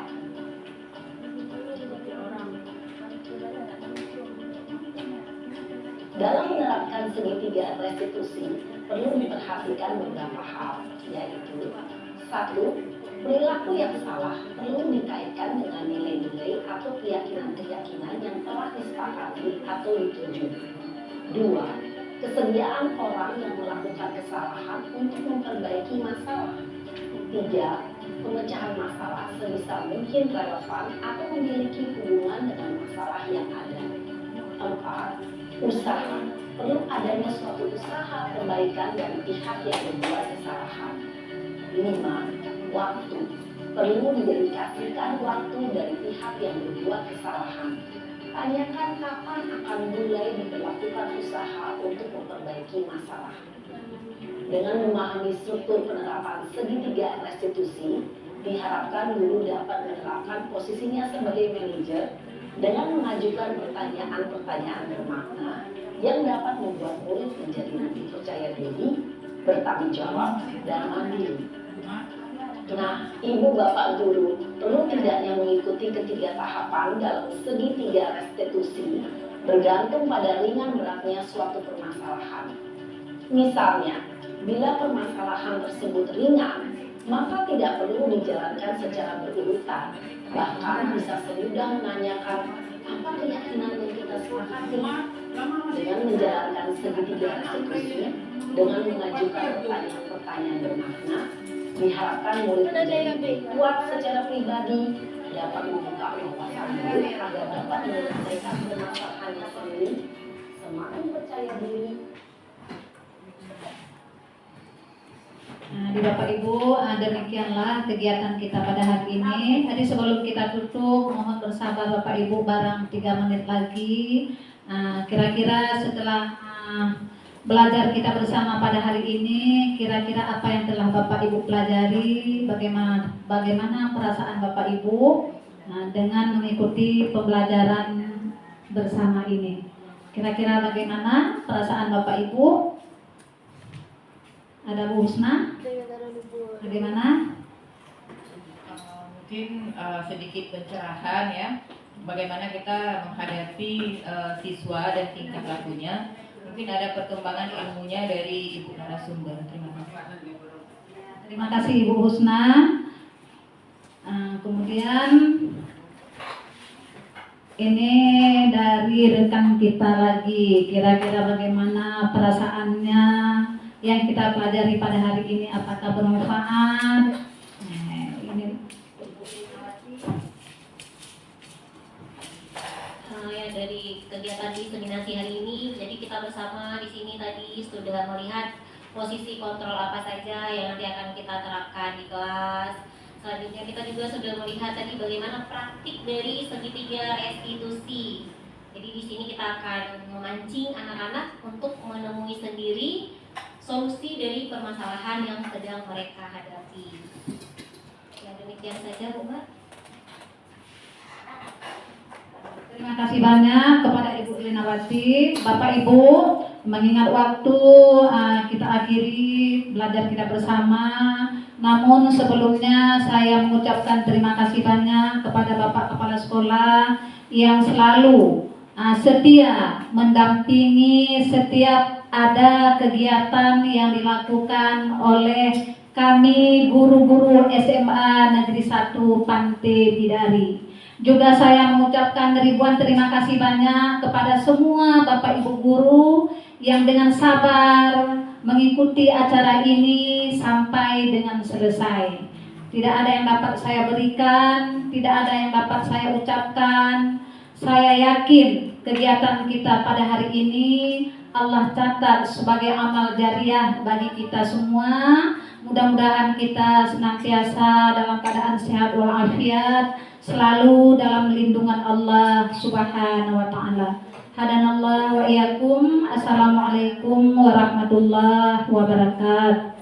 Dalam menerapkan segitiga restitusi, perlu diperhatikan beberapa hal, yaitu 1. Perilaku yang salah perlu dikaitkan dengan nilai-nilai atau keyakinan-keyakinan yang telah disepakati atau dituju. 2. Kesediaan orang yang melakukan kesalahan untuk memperbaiki masalah. 3. Pemecahan masalah sebisa mungkin relevan atau memiliki hubungan dengan masalah yang ada. 4. Usaha. Perlu adanya suatu usaha perbaikan dari pihak yang membuat kesalahan. 5. Waktu. Perlu didedikasikan waktu dari pihak yang berbuat kesalahan. Tanyakan kapan akan mulai diberlakukan usaha untuk memperbaiki masalah. Dengan memahami struktur penerapan segitiga restitusi, diharapkan guru dapat menerapkan posisinya sebagai manajer dengan mengajukan pertanyaan-pertanyaan bermakna yang dapat membuat murid menjadi lebih percaya diri, bertanggung jawab, dan mandiri. Nah, ibu bapak guru perlu tidaknya mengikuti ketiga tahapan dalam segitiga restitusi bergantung pada ringan beratnya suatu permasalahan. Misalnya, bila permasalahan tersebut ringan, maka tidak perlu dijalankan secara berurutan. Bahkan bisa semudah menanyakan apa keyakinan yang kita sepakati. Dengan menjalankan segitiga restitusi, dengan mengajukan pertanyaan-pertanyaan bermakna, diharapkan murid menjadi kuat secara pribadi, dapat membuka wawasan murid agar dapat menyelesaikan permasalahannya sendiri, semakin percaya diri. Nah, di Bapak Ibu, demikianlah kegiatan kita pada hari ini. Tadi sebelum kita tutup, mohon bersabar Bapak Ibu, barang 3 menit lagi. Kira-kira setelah belajar kita bersama pada hari ini, kira-kira apa yang telah Bapak Ibu pelajari, bagaimana perasaan Bapak Ibu dengan mengikuti pembelajaran bersama ini. Kira-kira bagaimana perasaan Bapak Ibu? Ada Bu Husna? Bagaimana? Mungkin sedikit pencerahan ya, bagaimana kita menghadapi siswa dan tingkah lakunya. Mungkin ada perkembangan ilmunya dari Ibu narasumber. Terima kasih. Terima kasih Ibu Husna. Kemudian ini dari rekan kita lagi, kira-kira bagaimana perasaannya yang kita pelajari pada hari ini, apakah bermanfaat? Ya, dari kegiatan diseminasi hari ini, jadi kita bersama di sini tadi sudah melihat posisi kontrol apa saja yang nanti akan kita terapkan di kelas. Selanjutnya kita juga sudah melihat tadi bagaimana praktik dari segitiga restitusi. Jadi di sini kita akan memancing anak-anak untuk menemui sendiri solusi dari permasalahan yang sedang mereka hadapi. Ya, demikian saja Bu Mbak. Terima kasih banyak kepada Ibu Linawati. Bapak Ibu, mengingat waktu, kita akhiri belajar kita bersama. Namun sebelumnya saya mengucapkan terima kasih banyak kepada Bapak Kepala Sekolah yang selalu setia mendampingi setiap ada kegiatan yang dilakukan oleh kami guru-guru SMA Negeri 1 Pantai Bidari. Juga saya mengucapkan ribuan terima kasih banyak kepada semua Bapak Ibu guru yang dengan sabar mengikuti acara ini sampai dengan selesai. Tidak ada yang dapat saya berikan, tidak ada yang dapat saya ucapkan. Saya yakin kegiatan kita pada hari ini Allah catat sebagai amal jariah bagi kita semua. Mudah-mudahan kita senantiasa dalam keadaan sehat walafiat, selalu dalam lindungan Allah Subhanahu wa taala. Hadanallah wa iyyakum. Assalamualaikum warahmatullahi wabarakatuh.